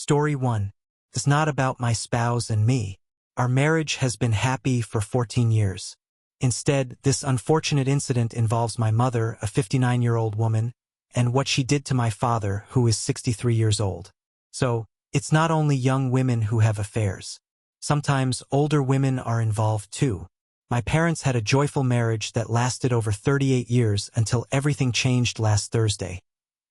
Story 1. It's not about my spouse and me. Our marriage has been happy for 14 years. Instead, this unfortunate incident involves my mother, a 59-year-old woman, and what she did to my father, who is 63 years old. So, it's not only young women who have affairs. Sometimes older women are involved too. My parents had a joyful marriage that lasted over 38 years until everything changed last Thursday,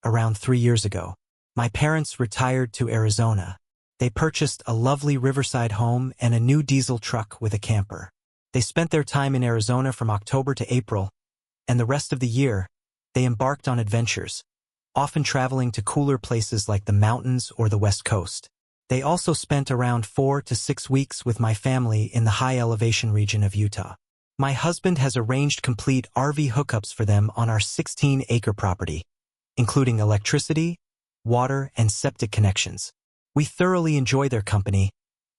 around 3 years ago. My parents retired to Arizona. They purchased a lovely riverside home and a new diesel truck with a camper. They spent their time in Arizona from October to April, and the rest of the year, they embarked on adventures, often traveling to cooler places like the mountains or the West Coast. They also spent around 4 to 6 weeks with my family in the high-elevation region of Utah. My husband has arranged complete RV hookups for them on our 16-acre property, including electricity, water, and septic connections. We thoroughly enjoy their company,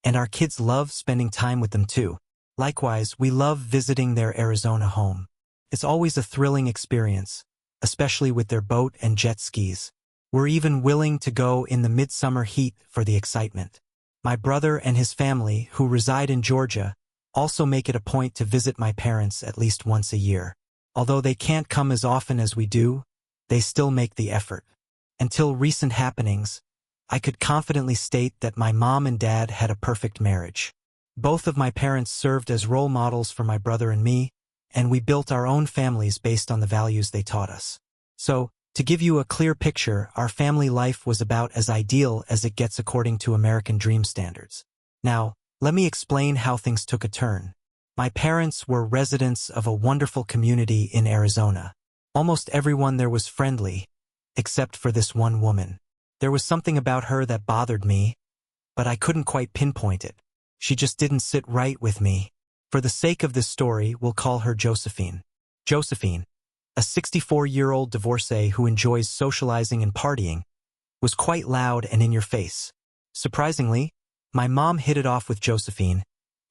and our kids love spending time with them too. Likewise, we love visiting their Arizona home. It's always a thrilling experience, especially with their boat and jet skis. We're even willing to go in the midsummer heat for the excitement. My brother and his family, who reside in Georgia, also make it a point to visit my parents at least once a year. Although they can't come as often as we do, they still make the effort. Until recent happenings, I could confidently state that my mom and dad had a perfect marriage. Both of my parents served as role models for my brother and me, and we built our own families based on the values they taught us. So, to give you a clear picture, our family life was about as ideal as it gets according to American dream standards. Now, let me explain how things took a turn. My parents were residents of a wonderful community in Arizona. Almost everyone there was friendly, except for this one woman. There was something about her that bothered me, but I couldn't quite pinpoint it. She just didn't sit right with me. For the sake of this story, we'll call her Josephine. Josephine, a 64-year-old divorcee who enjoys socializing and partying, was quite loud and in your face. Surprisingly, my mom hit it off with Josephine,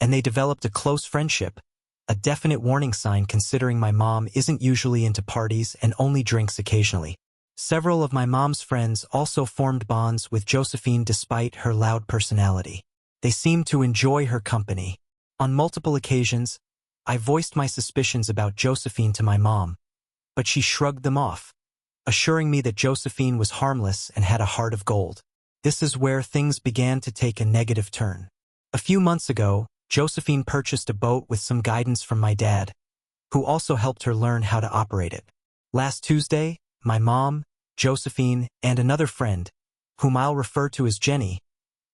and they developed a close friendship, a definite warning sign considering my mom isn't usually into parties and only drinks occasionally. Several of my mom's friends also formed bonds with Josephine despite her loud personality. They seemed to enjoy her company. On multiple occasions, I voiced my suspicions about Josephine to my mom, but she shrugged them off, assuring me that Josephine was harmless and had a heart of gold. This is where things began to take a negative turn. A few months ago, Josephine purchased a boat with some guidance from my dad, who also helped her learn how to operate it. Last Tuesday, my mom, Josephine, and another friend, whom I'll refer to as Jenny,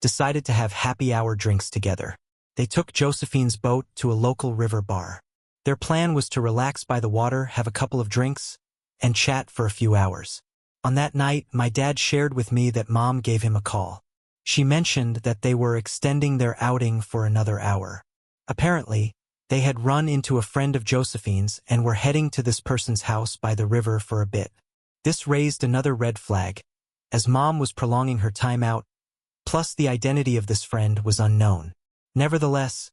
decided to have happy hour drinks together. They took Josephine's boat to a local river bar. Their plan was to relax by the water, have a couple of drinks, and chat for a few hours. On that night, my dad shared with me that Mom gave him a call. She mentioned that they were extending their outing for another hour. Apparently, they had run into a friend of Josephine's and were heading to this person's house by the river for a bit. This raised another red flag, as Mom was prolonging her time out, plus the identity of this friend was unknown. Nevertheless,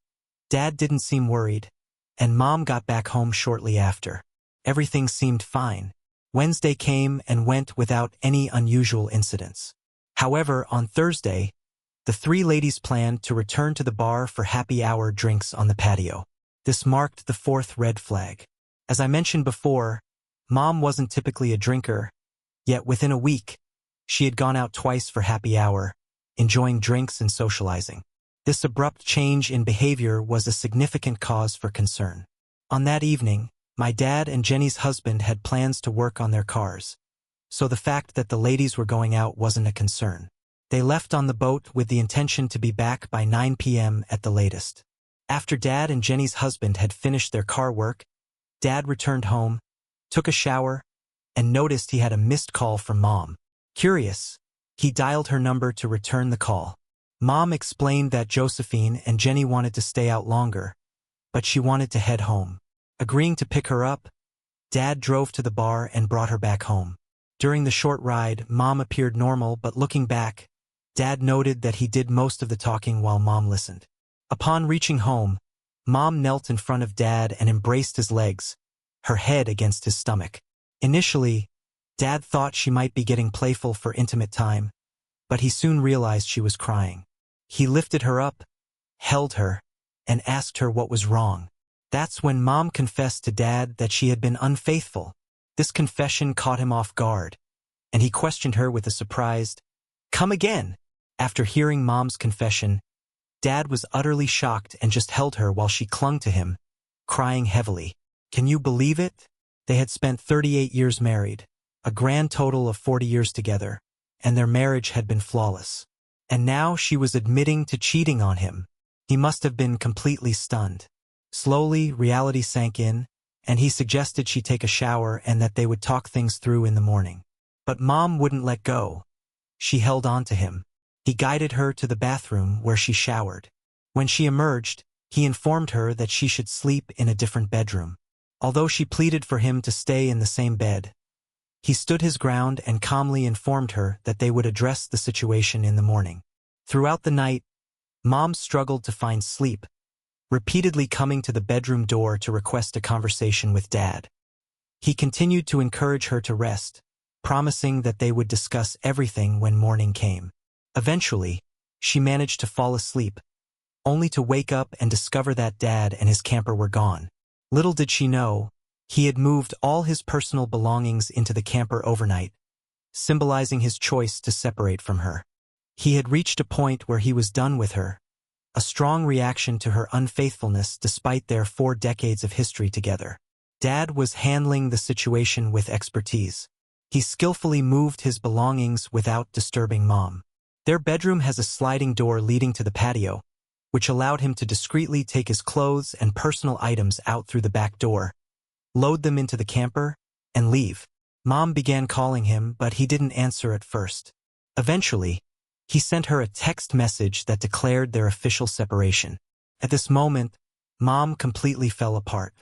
Dad didn't seem worried, and Mom got back home shortly after. Everything seemed fine. Wednesday came and went without any unusual incidents. However, on Thursday, the three ladies planned to return to the bar for happy hour drinks on the patio. This marked the fourth red flag. As I mentioned before, Mom wasn't typically a drinker, yet within a week, she had gone out twice for happy hour, enjoying drinks and socializing. This abrupt change in behavior was a significant cause for concern. On that evening, my dad and Jenny's husband had plans to work on their cars, so the fact that the ladies were going out wasn't a concern. They left on the boat with the intention to be back by 9 p.m. at the latest. After Dad and Jenny's husband had finished their car work, Dad returned home, took a shower, and noticed he had a missed call from Mom. Curious, he dialed her number to return the call. Mom explained that Josephine and Jenny wanted to stay out longer, but she wanted to head home. Agreeing to pick her up, Dad drove to the bar and brought her back home. During the short ride, Mom appeared normal, but looking back, Dad noted that he did most of the talking while Mom listened. Upon reaching home, Mom knelt in front of Dad and embraced his legs, her head against his stomach. Initially, Dad thought she might be getting playful for intimate time, but he soon realized she was crying. He lifted her up, held her, and asked her what was wrong. That's when Mom confessed to Dad that she had been unfaithful. This confession caught him off guard, and he questioned her with a surprised, "Come again." After hearing Mom's confession, Dad was utterly shocked and just held her while she clung to him, crying heavily. Can you believe it? They had spent 38 years married, a grand total of 40 years together, and their marriage had been flawless. And now she was admitting to cheating on him. He must have been completely stunned. Slowly, reality sank in, and he suggested she take a shower and that they would talk things through in the morning. But Mom wouldn't let go. She held on to him. He guided her to the bathroom where she showered. When she emerged, he informed her that she should sleep in a different bedroom. Although she pleaded for him to stay in the same bed, he stood his ground and calmly informed her that they would address the situation in the morning. Throughout the night, Mom struggled to find sleep, repeatedly coming to the bedroom door to request a conversation with Dad. He continued to encourage her to rest, promising that they would discuss everything when morning came. Eventually, she managed to fall asleep, only to wake up and discover that Dad and his camper were gone. Little did she know, he had moved all his personal belongings into the camper overnight, symbolizing his choice to separate from her. He had reached a point where he was done with her, a strong reaction to her unfaithfulness despite their 4 decades of history together. Dad was handling the situation with expertise. He skillfully moved his belongings without disturbing Mom. Their bedroom has a sliding door leading to the patio, which allowed him to discreetly take his clothes and personal items out through the back door, load them into the camper, and leave. Mom began calling him, but he didn't answer at first. Eventually, he sent her a text message that declared their official separation. At this moment, Mom completely fell apart.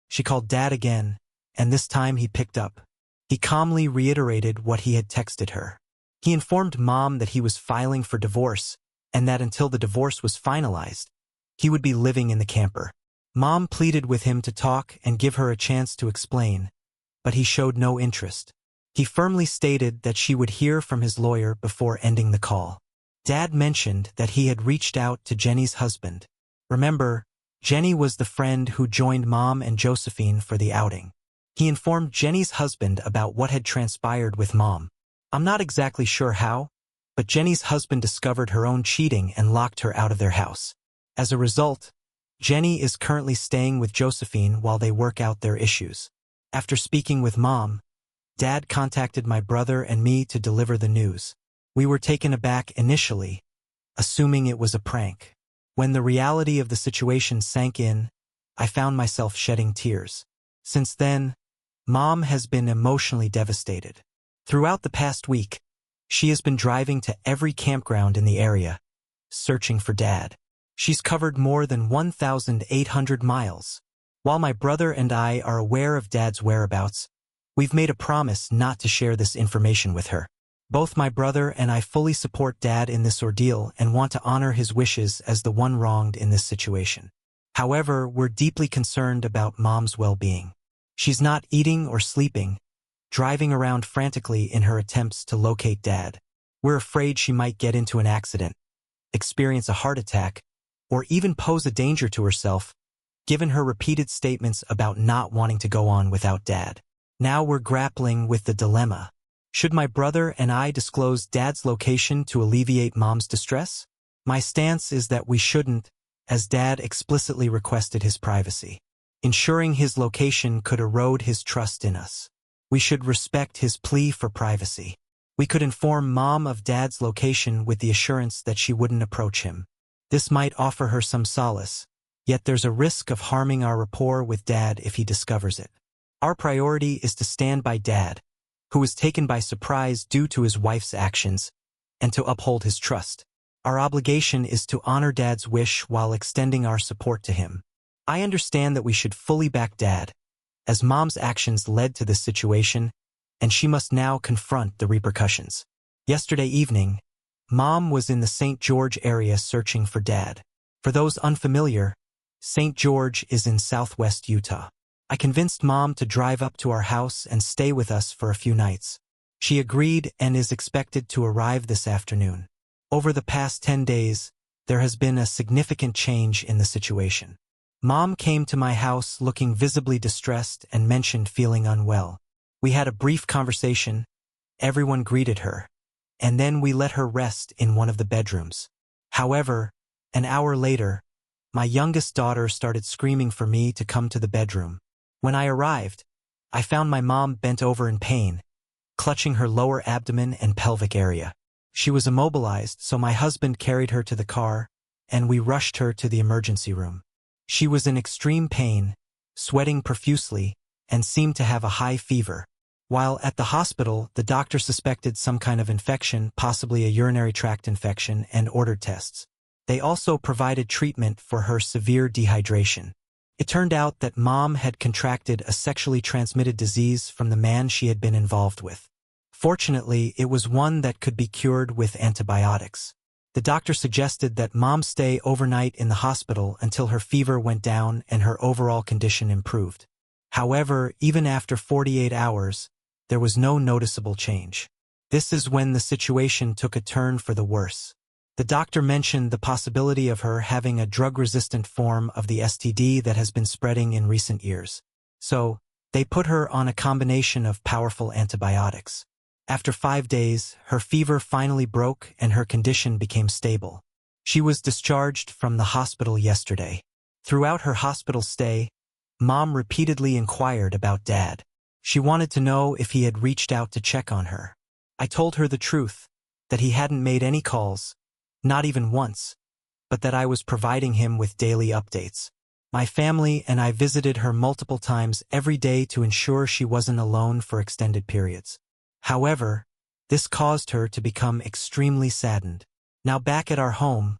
She called Dad again, and this time he picked up. He calmly reiterated what he had texted her. He informed Mom that he was filing for divorce, and that until the divorce was finalized, he would be living in the camper. Mom pleaded with him to talk and give her a chance to explain, but he showed no interest. He firmly stated that she would hear from his lawyer before ending the call. Dad mentioned that he had reached out to Jenny's husband. Remember, Jenny was the friend who joined Mom and Josephine for the outing. He informed Jenny's husband about what had transpired with Mom. I'm not exactly sure how, but Jenny's husband discovered her own cheating and locked her out of their house. As a result, Jenny is currently staying with Josephine while they work out their issues. After speaking with Mom, Dad contacted my brother and me to deliver the news. We were taken aback initially, assuming it was a prank. When the reality of the situation sank in, I found myself shedding tears. Since then, Mom has been emotionally devastated. Throughout the past week, she has been driving to every campground in the area, searching for Dad. She's covered more than 1,800 miles. While my brother and I are aware of Dad's whereabouts, we've made a promise not to share this information with her. Both my brother and I fully support Dad in this ordeal and want to honor his wishes as the one wronged in this situation. However, we're deeply concerned about Mom's well-being. She's not eating or sleeping, driving around frantically in her attempts to locate Dad. We're afraid she might get into an accident, experience a heart attack, or even pose a danger to herself, given her repeated statements about not wanting to go on without Dad. Now we're grappling with the dilemma. Should my brother and I disclose Dad's location to alleviate Mom's distress? My stance is that we shouldn't, as Dad explicitly requested his privacy. Ensuring his location could erode his trust in us. We should respect his plea for privacy. We could inform Mom of Dad's location with the assurance that she wouldn't approach him. This might offer her some solace, yet there's a risk of harming our rapport with Dad if he discovers it. Our priority is to stand by Dad, who was taken by surprise due to his wife's actions, and to uphold his trust. Our obligation is to honor Dad's wish while extending our support to him. I understand that we should fully back Dad, as Mom's actions led to this situation, and she must now confront the repercussions. Yesterday evening, Mom was in the St. George area searching for Dad. For those unfamiliar, St. George is in southwest Utah. I convinced Mom to drive up to our house and stay with us for a few nights. She agreed and is expected to arrive this afternoon. Over the past 10 days, there has been a significant change in the situation. Mom came to my house looking visibly distressed and mentioned feeling unwell. We had a brief conversation, everyone greeted her, and then we let her rest in one of the bedrooms. However, an hour later, my youngest daughter started screaming for me to come to the bedroom. When I arrived, I found my mom bent over in pain, clutching her lower abdomen and pelvic area. She was immobilized, so my husband carried her to the car, and we rushed her to the emergency room. She was in extreme pain, sweating profusely, and seemed to have a high fever. While at the hospital, the doctor suspected some kind of infection, possibly a urinary tract infection, and ordered tests. They also provided treatment for her severe dehydration. It turned out that Mom had contracted a sexually transmitted disease from the man she had been involved with. Fortunately, it was one that could be cured with antibiotics. The doctor suggested that Mom stay overnight in the hospital until her fever went down and her overall condition improved. However, even after 48 hours, there was no noticeable change. This is when the situation took a turn for the worse. The doctor mentioned the possibility of her having a drug-resistant form of the STD that has been spreading in recent years. So, they put her on a combination of powerful antibiotics. After 5 days, her fever finally broke and her condition became stable. She was discharged from the hospital yesterday. Throughout her hospital stay, Mom repeatedly inquired about Dad. She wanted to know if he had reached out to check on her. I told her the truth, that he hadn't made any calls, not even once, but that I was providing him with daily updates. My family and I visited her multiple times every day to ensure she wasn't alone for extended periods. However, this caused her to become extremely saddened. Now back at our home,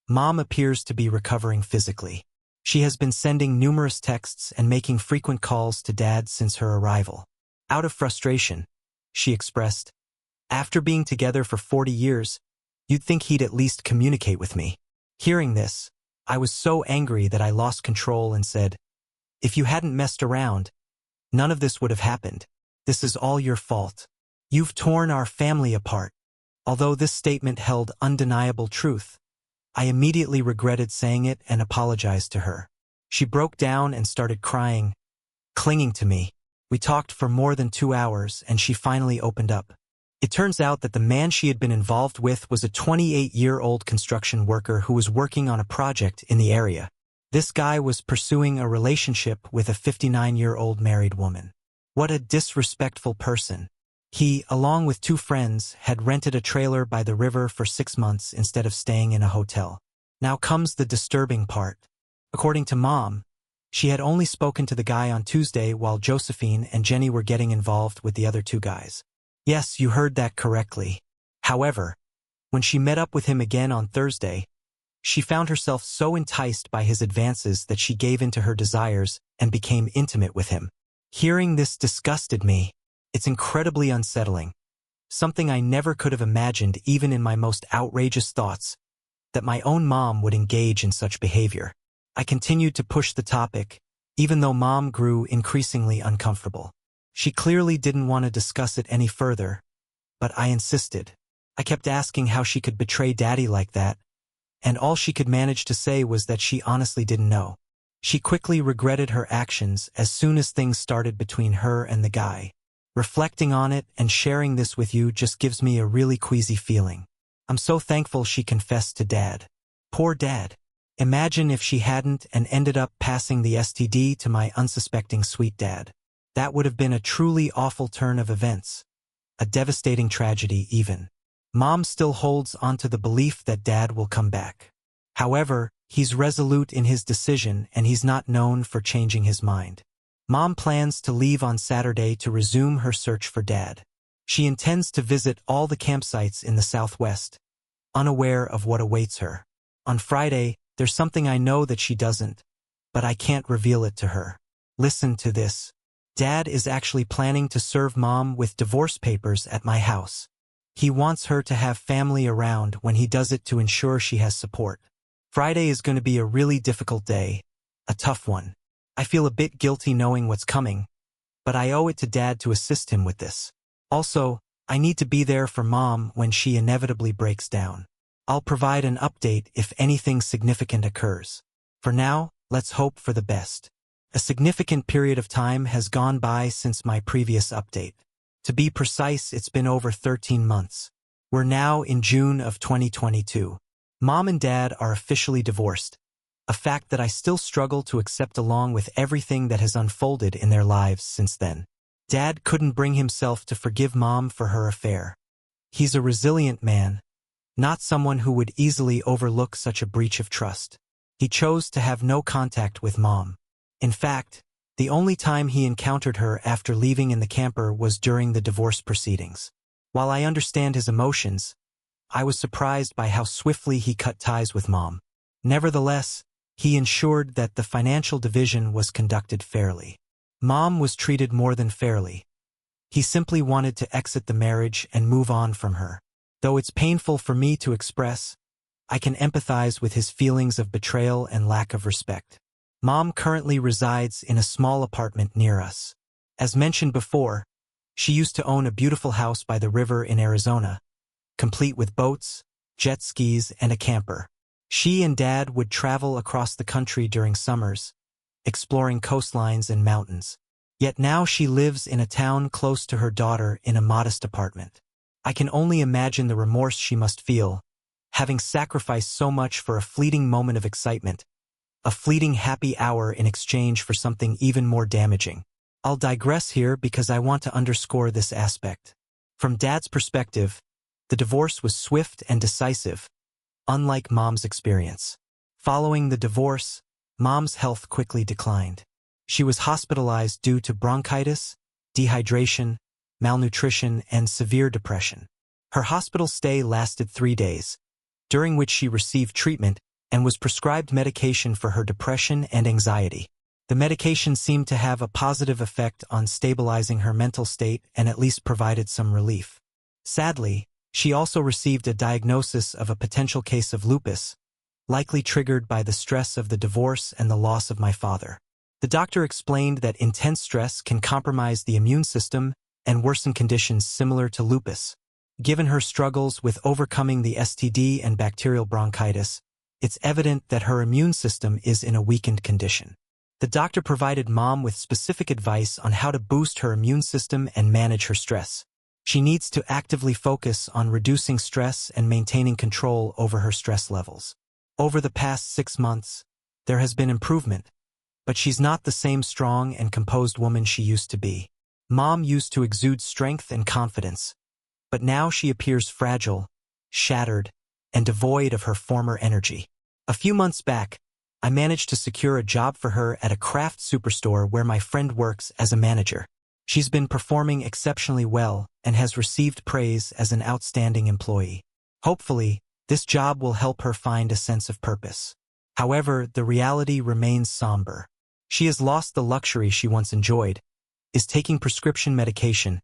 Mom appears to be recovering physically. She has been sending numerous texts and making frequent calls to Dad since her arrival. Out of frustration, she expressed, "After being together for 40 years, you'd think he'd at least communicate with me." Hearing this, I was so angry that I lost control and said, "If you hadn't messed around, none of this would have happened. This is all your fault. You've torn our family apart." Although this statement held undeniable truth, I immediately regretted saying it and apologized to her. She broke down and started crying, clinging to me. We talked for more than 2 hours and she finally opened up. It turns out that the man she had been involved with was a 28-year-old construction worker who was working on a project in the area. This guy was pursuing a relationship with a 59-year-old married woman. What a disrespectful person. He, along with 2 friends, had rented a trailer by the river for 6 months instead of staying in a hotel. Now comes the disturbing part. According to Mom, she had only spoken to the guy on Tuesday while Josephine and Jenny were getting involved with the other 2 guys. Yes, you heard that correctly. However, when she met up with him again on Thursday, she found herself so enticed by his advances that she gave in to her desires and became intimate with him. Hearing this disgusted me. It's incredibly unsettling. Something I never could have imagined even in my most outrageous thoughts, that my own mom would engage in such behavior. I continued to push the topic, even though Mom grew increasingly uncomfortable. She clearly didn't want to discuss it any further, but I insisted. I kept asking how she could betray Daddy like that, and all she could manage to say was that she honestly didn't know. She quickly regretted her actions as soon as things started between her and the guy. Reflecting on it and sharing this with you just gives me a really queasy feeling. I'm so thankful she confessed to Dad. Poor Dad. Imagine if she hadn't and ended up passing the STD to my unsuspecting sweet dad. That would have been a truly awful turn of events. A devastating tragedy even. Mom still holds onto the belief that Dad will come back. However, he's resolute in his decision and he's not known for changing his mind. Mom plans to leave on Saturday to resume her search for Dad. She intends to visit all the campsites in the Southwest, unaware of what awaits her. On Friday, there's something I know that she doesn't, but I can't reveal it to her. Listen to this. Dad is actually planning to serve Mom with divorce papers at my house. He wants her to have family around when he does it to ensure she has support. Friday is going to be a really difficult day, a tough one. I feel a bit guilty knowing what's coming, but I owe it to Dad to assist him with this. Also, I need to be there for Mom when she inevitably breaks down. I'll provide an update if anything significant occurs. For now, let's hope for the best. A significant period of time has gone by since my previous update. To be precise, it's been over 13 months. We're now in June of 2022. Mom and Dad are officially divorced, a fact that I still struggle to accept along with everything that has unfolded in their lives since then. Dad couldn't bring himself to forgive Mom for her affair. He's a resilient man, not someone who would easily overlook such a breach of trust. He chose to have no contact with Mom. In fact, the only time he encountered her after leaving in the camper was during the divorce proceedings. While I understand his emotions, I was surprised by how swiftly he cut ties with Mom. Nevertheless, he ensured that the financial division was conducted fairly. Mom was treated more than fairly. He simply wanted to exit the marriage and move on from her. Though it's painful for me to express, I can empathize with his feelings of betrayal and lack of respect. Mom currently resides in a small apartment near us. As mentioned before, she used to own a beautiful house by the river in Arizona, complete with boats, jet skis, and a camper. She and Dad would travel across the country during summers, exploring coastlines and mountains. Yet now she lives in a town close to her daughter in a modest apartment. I can only imagine the remorse she must feel, having sacrificed so much for a fleeting moment of excitement, a fleeting happy hour in exchange for something even more damaging. I'll digress here because I want to underscore this aspect. From Dad's perspective, the divorce was swift and decisive, unlike Mom's experience. Following the divorce, Mom's health quickly declined. She was hospitalized due to bronchitis, dehydration, malnutrition, and severe depression. Her hospital stay lasted 3 days, during which she received treatment and was prescribed medication for her depression and anxiety. The medication seemed to have a positive effect on stabilizing her mental state and at least provided some relief. Sadly, she also received a diagnosis of a potential case of lupus, likely triggered by the stress of the divorce and the loss of my father. The doctor explained that intense stress can compromise the immune system and worsen conditions similar to lupus. Given her struggles with overcoming the STD and bacterial bronchitis, it's evident that her immune system is in a weakened condition. The doctor provided Mom with specific advice on how to boost her immune system and manage her stress. She needs to actively focus on reducing stress and maintaining control over her stress levels. Over the past 6 months, there has been improvement, but she's not the same strong and composed woman she used to be. Mom used to exude strength and confidence, but now she appears fragile, shattered, and devoid of her former energy. A few months back, I managed to secure a job for her at a craft superstore where my friend works as a manager. She's been performing exceptionally well and has received praise as an outstanding employee. Hopefully, this job will help her find a sense of purpose. However, the reality remains somber. She has lost the luxury she once enjoyed, is taking prescription medication,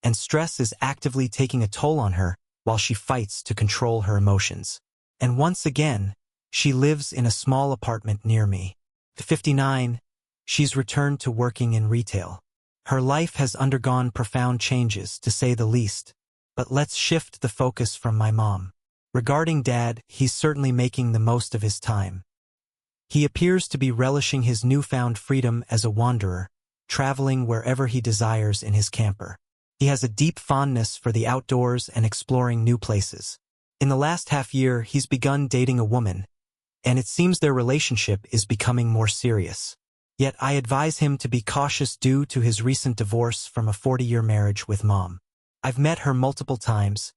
and stress is actively taking a toll on her while she fights to control her emotions. And once again, she lives in a small apartment near me. At 59, she's returned to working in retail. Her life has undergone profound changes, to say the least, but let's shift the focus from my mom. Regarding Dad, he's certainly making the most of his time. He appears to be relishing his newfound freedom as a wanderer, traveling wherever he desires in his camper. He has a deep fondness for the outdoors and exploring new places. In the last half-year, he's begun dating a woman, and it seems their relationship is becoming more serious. Yet I advise him to be cautious due to his recent divorce from a 40-year marriage with Mom. I've met her multiple times,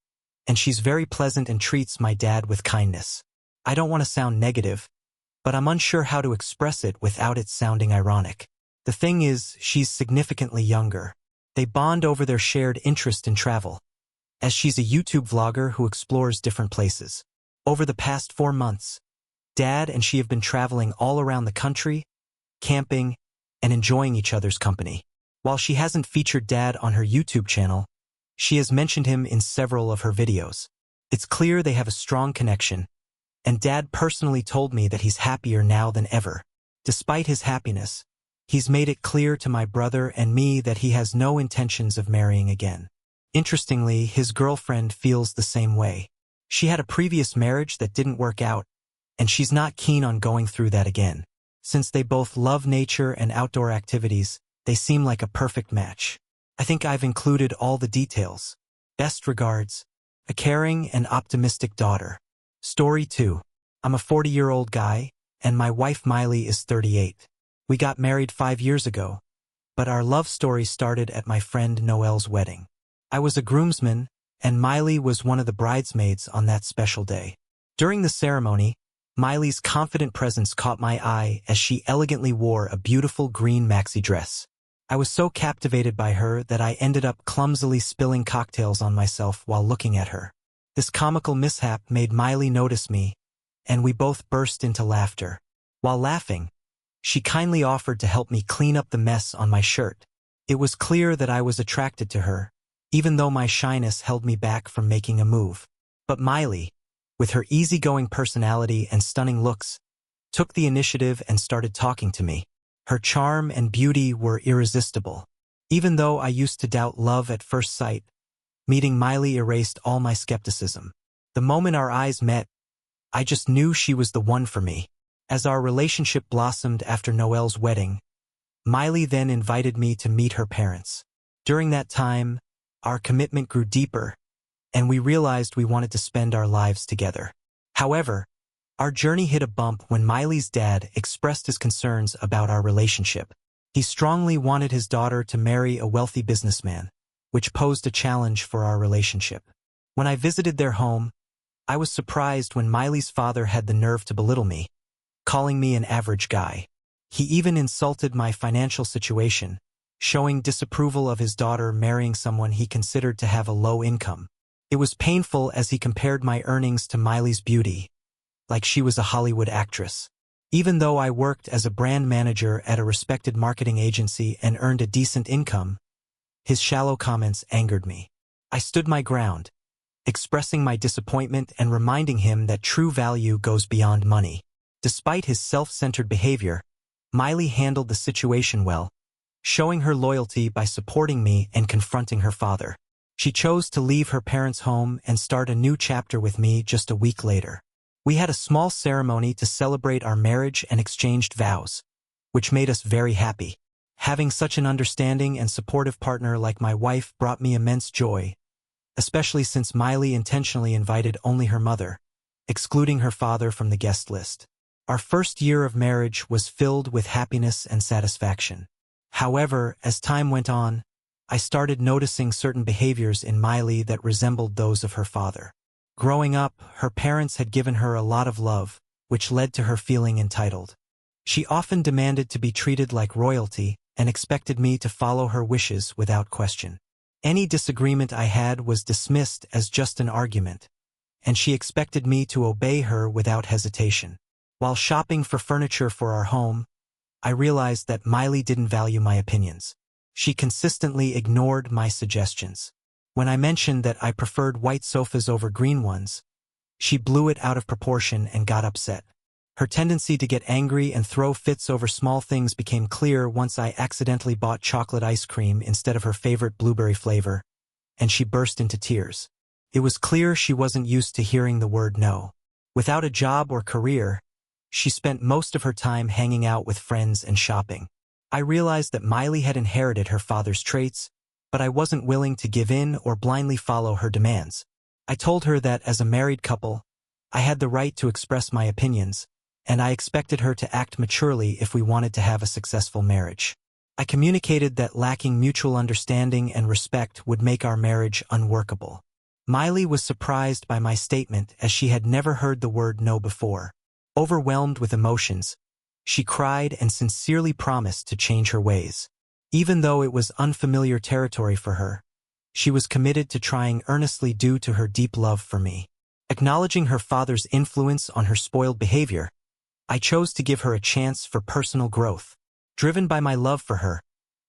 and she's very pleasant and treats my dad with kindness. I don't want to sound negative, but I'm unsure how to express it without it sounding ironic. The thing is, she's significantly younger. They bond over their shared interest in travel, as she's a YouTube vlogger who explores different places. Over the past 4 months, Dad and she have been traveling all around the country, camping, and enjoying each other's company. While she hasn't featured Dad on her YouTube channel, she has mentioned him in several of her videos. It's clear they have a strong connection, and Dad personally told me that he's happier now than ever. Despite his happiness, he's made it clear to my brother and me that he has no intentions of marrying again. Interestingly, his girlfriend feels the same way. She had a previous marriage that didn't work out, and she's not keen on going through that again. Since they both love nature and outdoor activities, they seem like a perfect match. I think I've included all the details. Best regards, a caring and optimistic daughter. Story 2. I'm a 40-year-old guy, and my wife Miley is 38. We got married 5 years ago, but our love story started at my friend Noelle's wedding. I was a groomsman, and Miley was one of the bridesmaids on that special day. During the ceremony, Miley's confident presence caught my eye as she elegantly wore a beautiful green maxi dress. I was so captivated by her that I ended up clumsily spilling cocktails on myself while looking at her. This comical mishap made Miley notice me, and we both burst into laughter. While laughing, she kindly offered to help me clean up the mess on my shirt. It was clear that I was attracted to her, even though my shyness held me back from making a move. But Miley, with her easygoing personality and stunning looks, took the initiative and started talking to me. Her charm and beauty were irresistible. Even though I used to doubt love at first sight, meeting Miley erased all my skepticism. The moment our eyes met, I just knew she was the one for me. As our relationship blossomed after Noelle's wedding, Miley then invited me to meet her parents. During that time, our commitment grew deeper, and we realized we wanted to spend our lives together. However, our journey hit a bump when Miley's dad expressed his concerns about our relationship. He strongly wanted his daughter to marry a wealthy businessman, which posed a challenge for our relationship. When I visited their home, I was surprised when Miley's father had the nerve to belittle me, calling me an average guy. He even insulted my financial situation, showing disapproval of his daughter marrying someone he considered to have a low income. It was painful as he compared my earnings to Miley's beauty, like she was a Hollywood actress. Even though I worked as a brand manager at a respected marketing agency and earned a decent income, his shallow comments angered me. I stood my ground, expressing my disappointment and reminding him that true value goes beyond money. Despite his self-centered behavior, Miley handled the situation well, showing her loyalty by supporting me and confronting her father. She chose to leave her parents' home and start a new chapter with me just a week later. We had a small ceremony to celebrate our marriage and exchanged vows, which made us very happy. Having such an understanding and supportive partner like my wife brought me immense joy, especially since Miley intentionally invited only her mother, excluding her father from the guest list. Our first year of marriage was filled with happiness and satisfaction. However, as time went on, I started noticing certain behaviors in Miley that resembled those of her father. Growing up, her parents had given her a lot of love, which led to her feeling entitled. She often demanded to be treated like royalty and expected me to follow her wishes without question. Any disagreement I had was dismissed as just an argument, and she expected me to obey her without hesitation. While shopping for furniture for our home, I realized that Miley didn't value my opinions. She consistently ignored my suggestions. When I mentioned that I preferred white sofas over green ones, she blew it out of proportion and got upset. Her tendency to get angry and throw fits over small things became clear once I accidentally bought chocolate ice cream instead of her favorite blueberry flavor, and she burst into tears. It was clear she wasn't used to hearing the word no. Without a job or career, she spent most of her time hanging out with friends and shopping. I realized that Miley had inherited her father's traits, but I wasn't willing to give in or blindly follow her demands. I told her that as a married couple, I had the right to express my opinions, and I expected her to act maturely if we wanted to have a successful marriage. I communicated that lacking mutual understanding and respect would make our marriage unworkable. Miley was surprised by my statement as she had never heard the word no before. Overwhelmed with emotions, she cried and sincerely promised to change her ways. Even though it was unfamiliar territory for her, she was committed to trying earnestly due to her deep love for me. Acknowledging her father's influence on her spoiled behavior, I chose to give her a chance for personal growth. Driven by my love for her,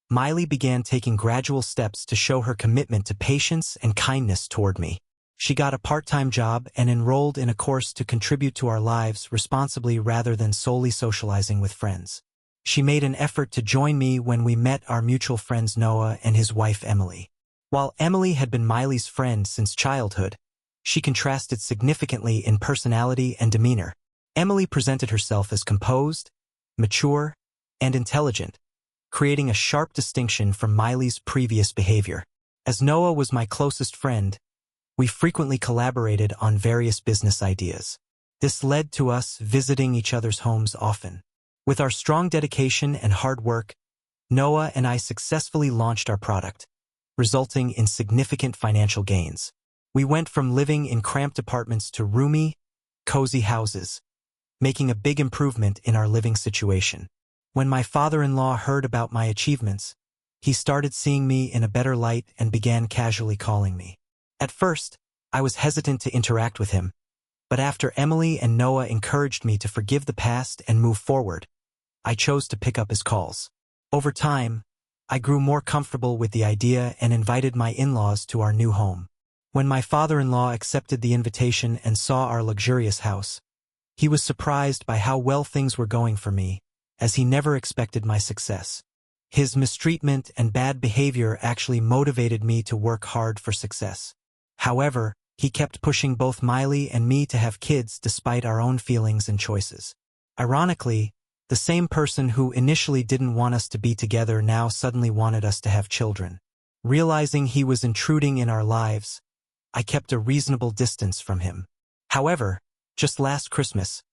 Miley began taking gradual steps to show her commitment to patience and kindness toward me. She got a part-time job and enrolled in a course to contribute to our lives responsibly rather than solely socializing with friends. She made an effort to join me when we met our mutual friends Noah and his wife Emily. While Emily had been Miley's friend since childhood, she contrasted significantly in personality and demeanor. Emily presented herself as composed, mature, and intelligent, creating a sharp distinction from Miley's previous behavior. As Noah was my closest friend, we frequently collaborated on various business ideas. This led to us visiting each other's homes often. With our strong dedication and hard work, Noah and I successfully launched our product, resulting in significant financial gains. We went from living in cramped apartments to roomy, cozy houses, making a big improvement in our living situation. When my father-in-law heard about my achievements, he started seeing me in a better light and began casually calling me. At first, I was hesitant to interact with him, but after Emily and Noah encouraged me to forgive the past and move forward, I chose to pick up his calls. Over time, I grew more comfortable with the idea and invited my in-laws to our new home. When my father-in-law accepted the invitation and saw our luxurious house, he was surprised by how well things were going for me, as he never expected my success. His mistreatment and bad behavior actually motivated me to work hard for success. However, he kept pushing both Miley and me to have kids despite our own feelings and choices. Ironically, the same person who initially didn't want us to be together now suddenly wanted us to have children. Realizing he was intruding in our lives, I kept a reasonable distance from him. However, just last Christmas,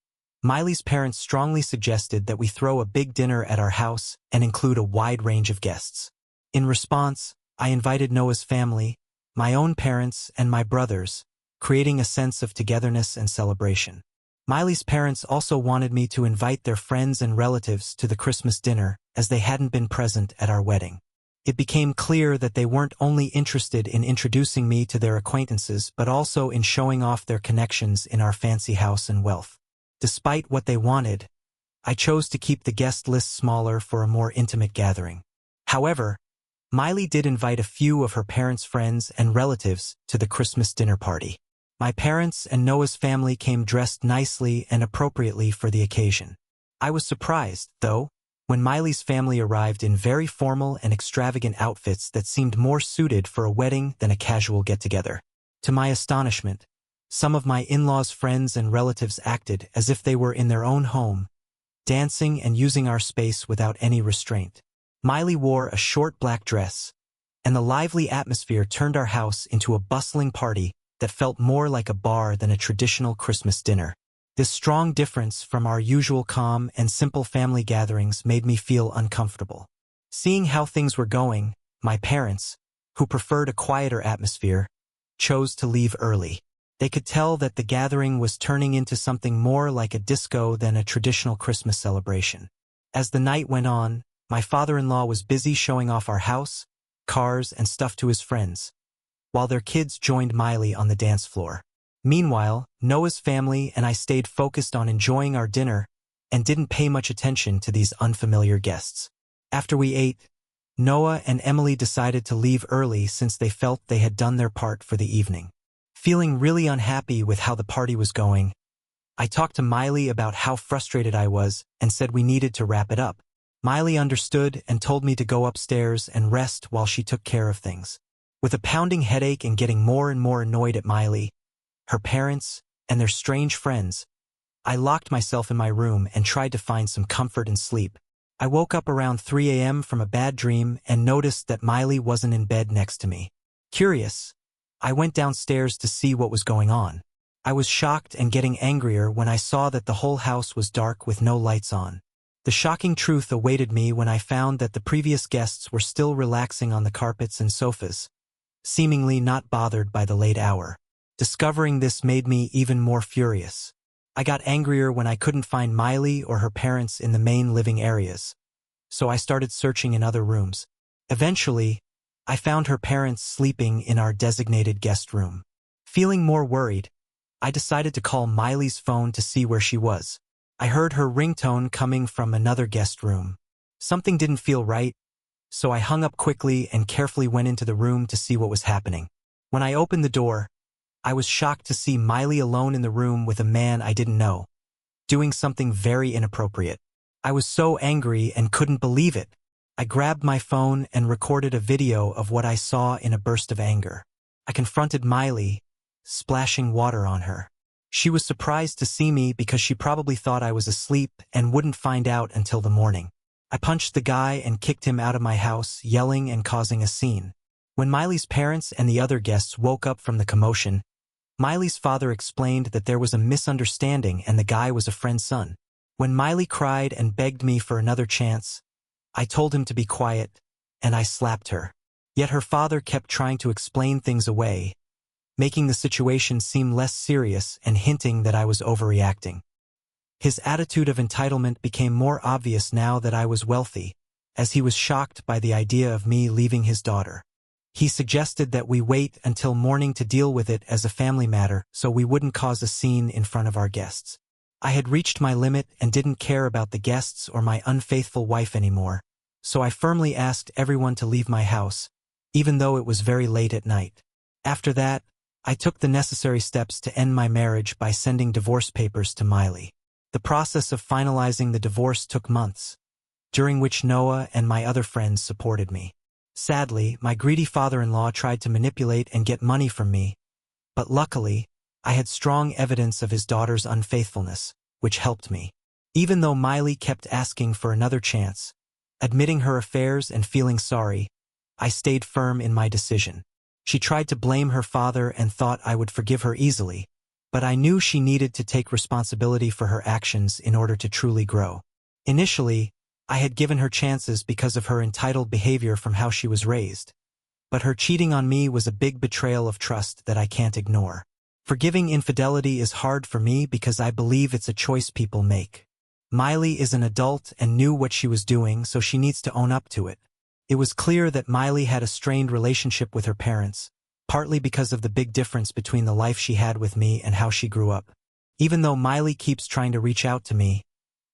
Miley's parents strongly suggested that we throw a big dinner at our house and include a wide range of guests. In response, I invited Noah's family, my own parents, and my brothers, creating a sense of togetherness and celebration. Miley's parents also wanted me to invite their friends and relatives to the Christmas dinner, as they hadn't been present at our wedding. It became clear that they weren't only interested in introducing me to their acquaintances but also in showing off their connections in our fancy house and wealth. Despite what they wanted, I chose to keep the guest list smaller for a more intimate gathering. However, Miley did invite a few of her parents' friends and relatives to the Christmas dinner party. My parents and Noah's family came dressed nicely and appropriately for the occasion. I was surprised, though, when Miley's family arrived in very formal and extravagant outfits that seemed more suited for a wedding than a casual get-together. To my astonishment, some of my in-laws' friends and relatives acted as if they were in their own home, dancing and using our space without any restraint. Miley wore a short black dress, and the lively atmosphere turned our house into a bustling party that felt more like a bar than a traditional Christmas dinner. This strong difference from our usual calm and simple family gatherings made me feel uncomfortable. Seeing how things were going, my parents, who preferred a quieter atmosphere, chose to leave early. They could tell that the gathering was turning into something more like a disco than a traditional Christmas celebration. As the night went on, my father-in-law was busy showing off our house, cars, and stuff to his friends, while their kids joined Miley on the dance floor. Meanwhile, Noah's family and I stayed focused on enjoying our dinner and didn't pay much attention to these unfamiliar guests. After we ate, Noah and Emily decided to leave early since they felt they had done their part for the evening. Feeling really unhappy with how the party was going, I talked to Miley about how frustrated I was and said we needed to wrap it up. Miley understood and told me to go upstairs and rest while she took care of things. With a pounding headache and getting more and more annoyed at Miley, her parents, and their strange friends, I locked myself in my room and tried to find some comfort and sleep. I woke up around 3 a.m. from a bad dream and noticed that Miley wasn't in bed next to me. Curious, I went downstairs to see what was going on. I was shocked and getting angrier when I saw that the whole house was dark with no lights on. The shocking truth awaited me when I found that the previous guests were still relaxing on the carpets and sofas, seemingly not bothered by the late hour. Discovering this made me even more furious. I got angrier when I couldn't find Miley or her parents in the main living areas, so I started searching in other rooms. Eventually, I found her parents sleeping in our designated guest room. Feeling more worried, I decided to call Miley's phone to see where she was. I heard her ringtone coming from another guest room. Something didn't feel right, so I hung up quickly and carefully went into the room to see what was happening. When I opened the door, I was shocked to see Miley alone in the room with a man I didn't know, doing something very inappropriate. I was so angry and couldn't believe it, I grabbed my phone and recorded a video of what I saw in a burst of anger. I confronted Miley, splashing water on her. She was surprised to see me because she probably thought I was asleep and wouldn't find out until the morning. I punched the guy and kicked him out of my house, yelling and causing a scene. When Miley's parents and the other guests woke up from the commotion, Miley's father explained that there was a misunderstanding and the guy was a friend's son. When Miley cried and begged me for another chance, I told him to be quiet, and I slapped her. Yet her father kept trying to explain things away, making the situation seem less serious and hinting that I was overreacting. His attitude of entitlement became more obvious now that I was wealthy, as he was shocked by the idea of me leaving his daughter. He suggested that we wait until morning to deal with it as a family matter so we wouldn't cause a scene in front of our guests. I had reached my limit and didn't care about the guests or my unfaithful wife anymore, so I firmly asked everyone to leave my house, even though it was very late at night. After that, I took the necessary steps to end my marriage by sending divorce papers to Miley. The process of finalizing the divorce took months, during which Noah and my other friends supported me. Sadly, my greedy father-in-law tried to manipulate and get money from me, but luckily, I had strong evidence of his daughter's unfaithfulness, which helped me. Even though Miley kept asking for another chance, admitting her affairs and feeling sorry, I stayed firm in my decision. She tried to blame her father and thought I would forgive her easily, but I knew she needed to take responsibility for her actions in order to truly grow. Initially, I had given her chances because of her entitled behavior from how she was raised, but her cheating on me was a big betrayal of trust that I can't ignore. Forgiving infidelity is hard for me because I believe it's a choice people make. Miley is an adult and knew what she was doing, so she needs to own up to it. It was clear that Miley had a strained relationship with her parents, partly because of the big difference between the life she had with me and how she grew up. Even though Miley keeps trying to reach out to me,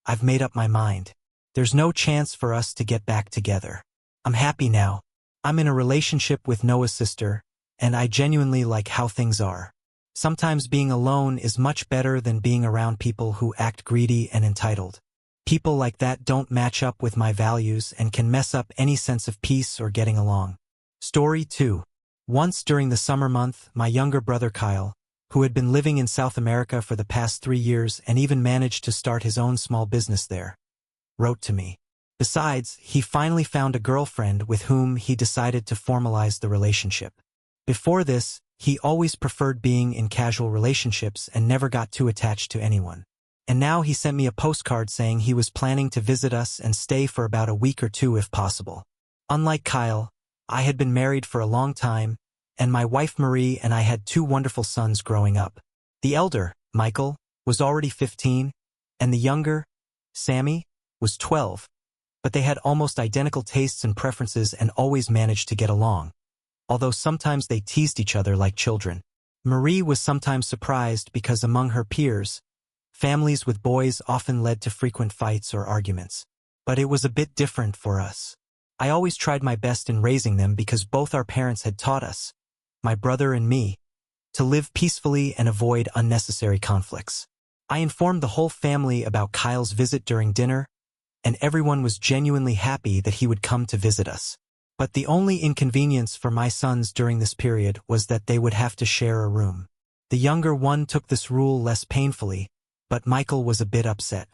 I've made up my mind. There's no chance for us to get back together. I'm happy now. I'm in a relationship with Noah's sister, and I genuinely like how things are. Sometimes being alone is much better than being around people who act greedy and entitled. People like that don't match up with my values and can mess up any sense of peace or getting along. Story 2. Once during the summer month, my younger brother Kyle, who had been living in South America for the past 3 years and even managed to start his own small business there, wrote to me. Besides, he finally found a girlfriend with whom he decided to formalize the relationship. Before this, he always preferred being in casual relationships and never got too attached to anyone. And now he sent me a postcard saying he was planning to visit us and stay for about a week or two if possible. Unlike Kyle, I had been married for a long time, and my wife Marie and I had 2 wonderful sons growing up. The elder, Michael, was already 15, and the younger, Sammy, was 12, but they had almost identical tastes and preferences and always managed to get along, although sometimes they teased each other like children. Marie was sometimes surprised because among her peers, families with boys often led to frequent fights or arguments. But it was a bit different for us. I always tried my best in raising them because both our parents had taught us, my brother and me, to live peacefully and avoid unnecessary conflicts. I informed the whole family about Kyle's visit during dinner, and everyone was genuinely happy that he would come to visit us. But the only inconvenience for my sons during this period was that they would have to share a room. The younger one took this rule less painfully, but Michael was a bit upset.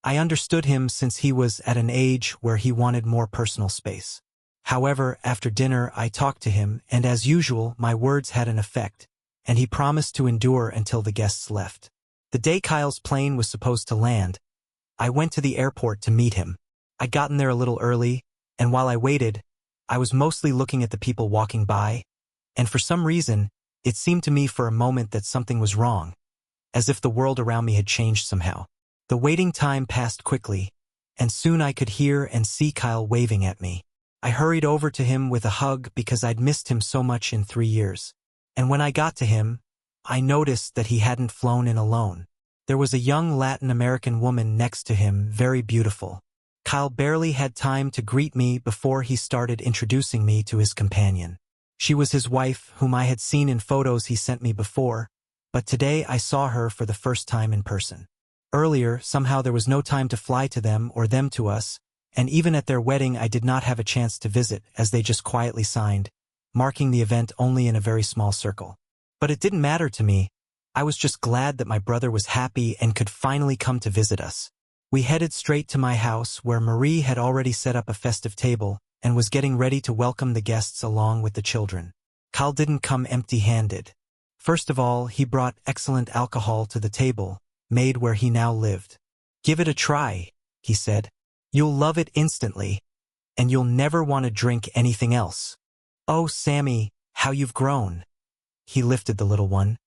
I understood him since he was at an age where he wanted more personal space. However, after dinner I talked to him, and as usual my words had an effect, and he promised to endure until the guests left. The day Kyle's plane was supposed to land, I went to the airport to meet him. I'd gotten there a little early, and while I waited, I was mostly looking at the people walking by, and for some reason, it seemed to me for a moment that something was wrong, as if the world around me had changed somehow. The waiting time passed quickly, and soon I could hear and see Kyle waving at me. I hurried over to him with a hug because I'd missed him so much in 3 years. And when I got to him, I noticed that he hadn't flown in alone. There was a young Latin American woman next to him, very beautiful. Kyle barely had time to greet me before he started introducing me to his companion. She was his wife, whom I had seen in photos he sent me before, but today I saw her for the first time in person. Earlier, somehow there was no time to fly to them or them to us, And even at their wedding I did not have a chance to visit, as they just quietly signed, marking the event only in a very small circle. But it didn't matter to me. I was just glad that my brother was happy and could finally come to visit us. We headed straight to my house, where Marie had already set up a festive table and was getting ready to welcome the guests along with the children. Kyle didn't come empty-handed. First of all, he brought excellent alcohol to the table, made where he now lived. "Give it a try," he said. "You'll love it instantly, and you'll never want to drink anything else. Oh, Sammy, how you've grown." He lifted the little one,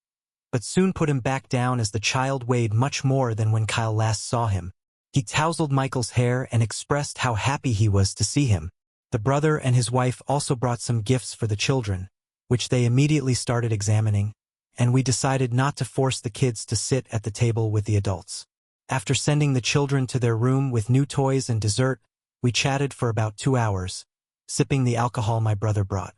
but soon put him back down as the child weighed much more than when Kyle last saw him. He tousled Michael's hair and expressed how happy he was to see him. The brother and his wife also brought some gifts for the children, which they immediately started examining, and we decided not to force the kids to sit at the table with the adults. After sending the children to their room with new toys and dessert, we chatted for about 2 hours, sipping the alcohol my brother brought.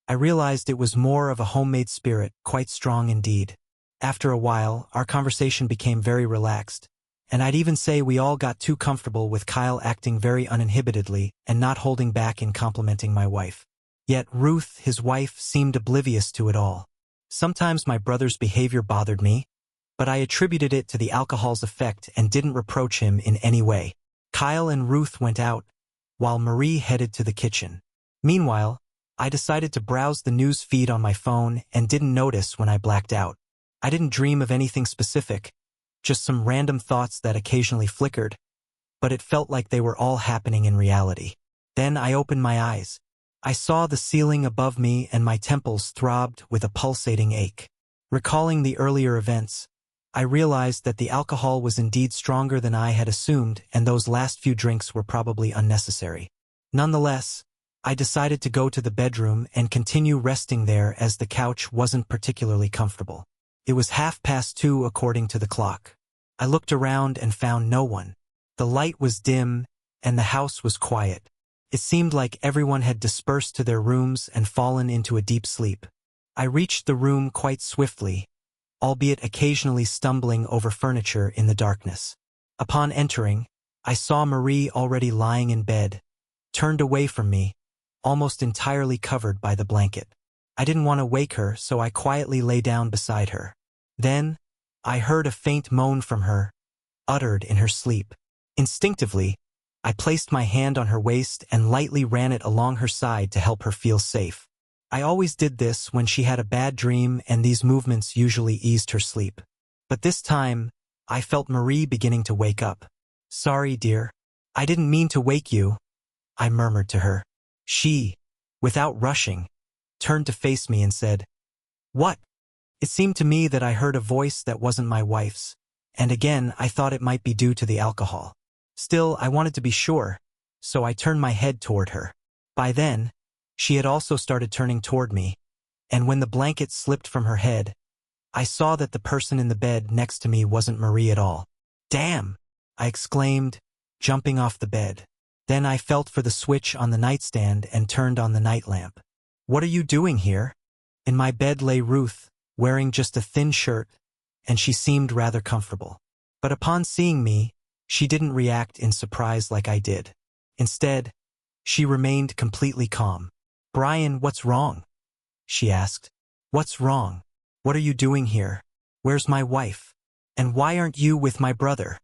I realized it was more of a homemade spirit, quite strong indeed. After a while, our conversation became very relaxed, and I'd even say we all got too comfortable with Kyle acting very uninhibitedly and not holding back in complimenting my wife. Yet Ruth, his wife, seemed oblivious to it all. Sometimes my brother's behavior bothered me, but I attributed it to the alcohol's effect and didn't reproach him in any way. Kyle and Ruth went out, while Marie headed to the kitchen. Meanwhile, I decided to browse the news feed on my phone and didn't notice when I blacked out. I didn't dream of anything specific, just some random thoughts that occasionally flickered, but it felt like they were all happening in reality. Then I opened my eyes. I saw the ceiling above me and my temples throbbed with a pulsating ache. Recalling the earlier events, I realized that the alcohol was indeed stronger than I had assumed, and those last few drinks were probably unnecessary. Nonetheless, I decided to go to the bedroom and continue resting there as the couch wasn't particularly comfortable. It was 2:30 according to the clock. I looked around and found no one. The light was dim, and the house was quiet. It seemed like everyone had dispersed to their rooms and fallen into a deep sleep. I reached the room quite swiftly, albeit occasionally stumbling over furniture in the darkness. Upon entering, I saw Marie already lying in bed, turned away from me, almost entirely covered by the blanket. I didn't want to wake her, so I quietly lay down beside her. Then, I heard a faint moan from her, uttered in her sleep. Instinctively, I placed my hand on her waist and lightly ran it along her side to help her feel safe. I always did this when she had a bad dream, and these movements usually eased her sleep. But this time, I felt Marie beginning to wake up. "Sorry, dear. I didn't mean to wake you," I murmured to her. She, without rushing, turned to face me and said, "What?" It seemed to me that I heard a voice that wasn't my wife's, and again I thought it might be due to the alcohol. Still, I wanted to be sure, so I turned my head toward her. By then, she had also started turning toward me, and when the blanket slipped from her head, I saw that the person in the bed next to me wasn't Marie at all. "Damn!" I exclaimed, jumping off the bed. Then I felt for the switch on the nightstand and turned on the night lamp. "What are you doing here?" In my bed lay Ruth, wearing just a thin shirt, and she seemed rather comfortable. But upon seeing me, she didn't react in surprise like I did. Instead, she remained completely calm. "Brian, what's wrong?" she asked. "What's wrong? What are you doing here? Where's my wife? And why aren't you with my brother?"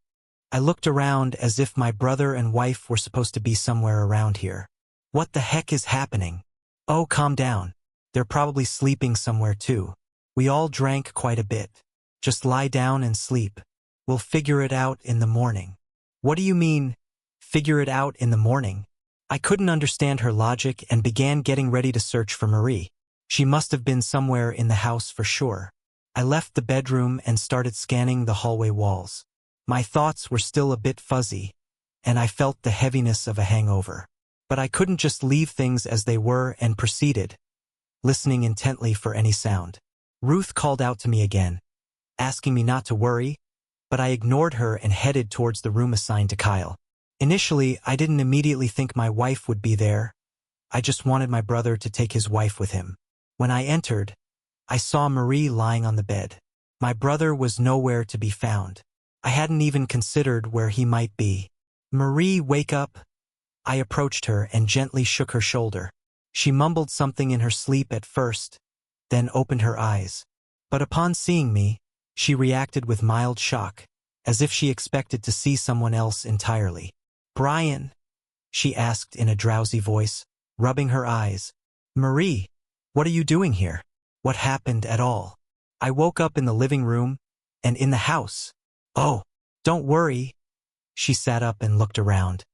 I looked around as if my brother and wife were supposed to be somewhere around here. "What the heck is happening?" "Oh, calm down. They're probably sleeping somewhere too. We all drank quite a bit. Just lie down and sleep. We'll figure it out in the morning." "What do you mean, figure it out in the morning?" I couldn't understand her logic and began getting ready to search for Marie. She must have been somewhere in the house for sure. I left the bedroom and started scanning the hallway walls. My thoughts were still a bit fuzzy, and I felt the heaviness of a hangover. But I couldn't just leave things as they were and proceeded, listening intently for any sound. Ruth called out to me again, asking me not to worry, but I ignored her and headed towards the room assigned to Kyle. Initially, I didn't immediately think my wife would be there. I just wanted my brother to take his wife with him. When I entered, I saw Marie lying on the bed. My brother was nowhere to be found. I hadn't even considered where he might be. "Marie, wake up," I approached her and gently shook her shoulder. She mumbled something in her sleep at first, then opened her eyes. But upon seeing me, she reacted with mild shock, as if she expected to see someone else entirely. "Brian?" she asked in a drowsy voice, rubbing her eyes. "Marie, what are you doing here? What happened at all?" I woke up in the living room and in the house. "Oh, don't worry." She sat up and looked around.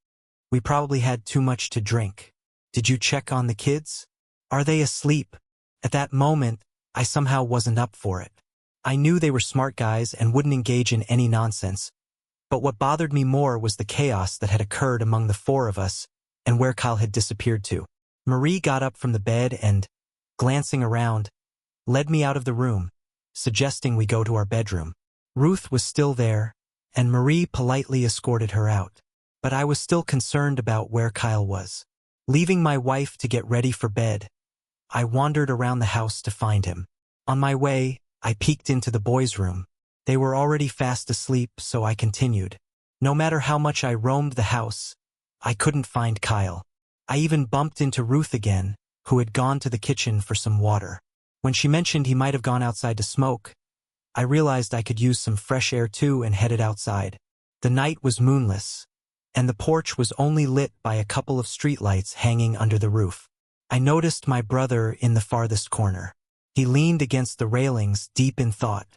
"We probably had too much to drink. Did you check on the kids? Are they asleep?" At that moment, I somehow wasn't up for it. I knew they were smart guys and wouldn't engage in any nonsense. But what bothered me more was the chaos that had occurred among the four of us and where Kyle had disappeared to. Marie got up from the bed and, glancing around, led me out of the room, suggesting we go to our bedroom. Ruth was still there, and Marie politely escorted her out. But I was still concerned about where Kyle was. Leaving my wife to get ready for bed, I wandered around the house to find him. On my way, I peeked into the boys' room. They were already fast asleep, so I continued. No matter how much I roamed the house, I couldn't find Kyle. I even bumped into Ruth again, who had gone to the kitchen for some water. When she mentioned he might have gone outside to smoke, I realized I could use some fresh air too and headed outside. The night was moonless, and the porch was only lit by a couple of streetlights hanging under the roof. I noticed my brother in the farthest corner. He leaned against the railings, deep in thought.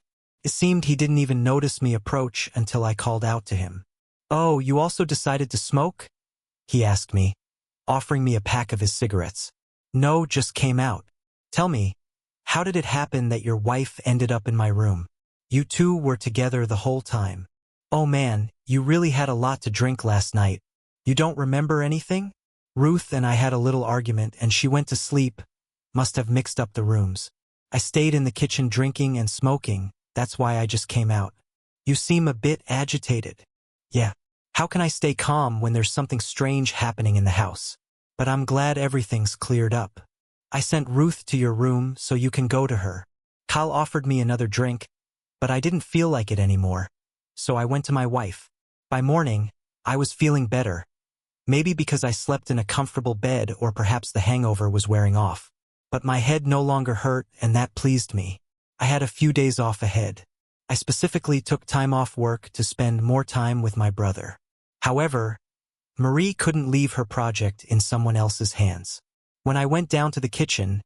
It seemed he didn't even notice me approach until I called out to him. "Oh, you also decided to smoke?" he asked me, offering me a pack of his cigarettes. "No, just came out. Tell me, how did it happen that your wife ended up in my room? You two were together the whole time. Oh man, you really had a lot to drink last night. You don't remember anything?" Ruth and I had a little argument and she went to sleep. Must have mixed up the rooms. I stayed in the kitchen drinking and smoking. That's why I just came out. You seem a bit agitated. Yeah. How can I stay calm when there's something strange happening in the house? But I'm glad everything's cleared up. I sent Ruth to your room so you can go to her. Kyle offered me another drink, but I didn't feel like it anymore. So I went to my wife. By morning, I was feeling better. Maybe because I slept in a comfortable bed or perhaps the hangover was wearing off. But my head no longer hurt and that pleased me. I had a few days off ahead. I specifically took time off work to spend more time with my brother. However, Marie couldn't leave her project in someone else's hands. When I went down to the kitchen,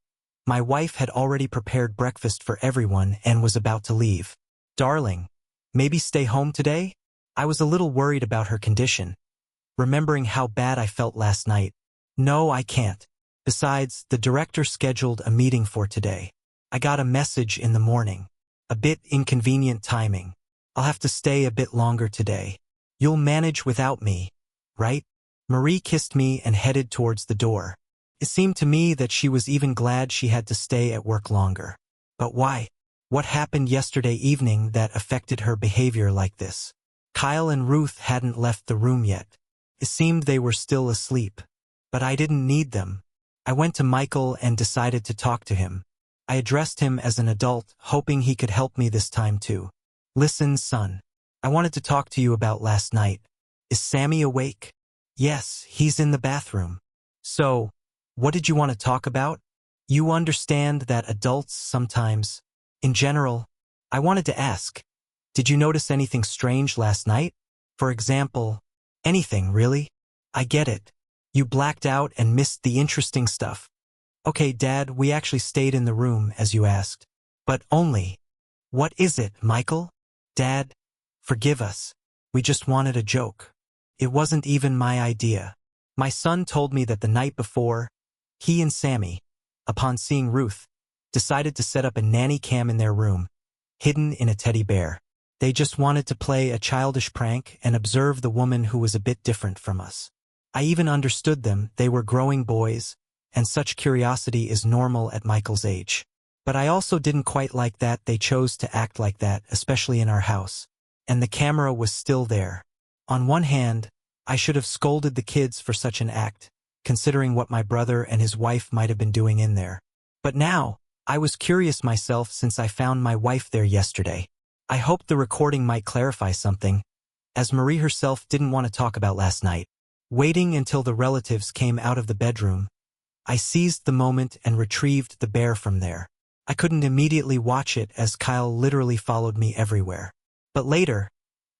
my wife had already prepared breakfast for everyone and was about to leave. "Darling, maybe stay home today?" I was a little worried about her condition, remembering how bad I felt last night. "No, I can't. Besides, the director scheduled a meeting for today. I got a message in the morning. A bit inconvenient timing. I'll have to stay a bit longer today. You'll manage without me, right?" Marie kissed me and headed towards the door. It seemed to me that she was even glad she had to stay at work longer. But why? What happened yesterday evening that affected her behavior like this? Kyle and Ruth hadn't left the room yet. It seemed they were still asleep. But I didn't need them. I went to Michael and decided to talk to him. I addressed him as an adult, hoping he could help me this time too. "Listen, son. I wanted to talk to you about last night. Is Sammy awake?" "Yes, he's in the bathroom." "So, what did you want to talk about?" "You understand that adults sometimes, in general, I wanted to ask, did you notice anything strange last night? For example, anything really? I get it. You blacked out and missed the interesting stuff. Okay, Dad, we actually stayed in the room as you asked. But only. What is it, Michael?" "Dad, forgive us. We just wanted a joke. It wasn't even my idea." My son told me that the night before, he and Sammy, upon seeing Ruth, decided to set up a nanny cam in their room, hidden in a teddy bear. They just wanted to play a childish prank and observe the woman who was a bit different from us. I even understood them. They were growing boys, and such curiosity is normal at Michael's age. But I also didn't quite like that they chose to act like that, especially in our house. And the camera was still there. On one hand, I should have scolded the kids for such an act, considering what my brother and his wife might have been doing in there. But now, I was curious myself since I found my wife there yesterday. I hoped the recording might clarify something, as Marie herself didn't want to talk about last night. Waiting until the relatives came out of the bedroom, I seized the moment and retrieved the bear from there. I couldn't immediately watch it as Kyle literally followed me everywhere. But later,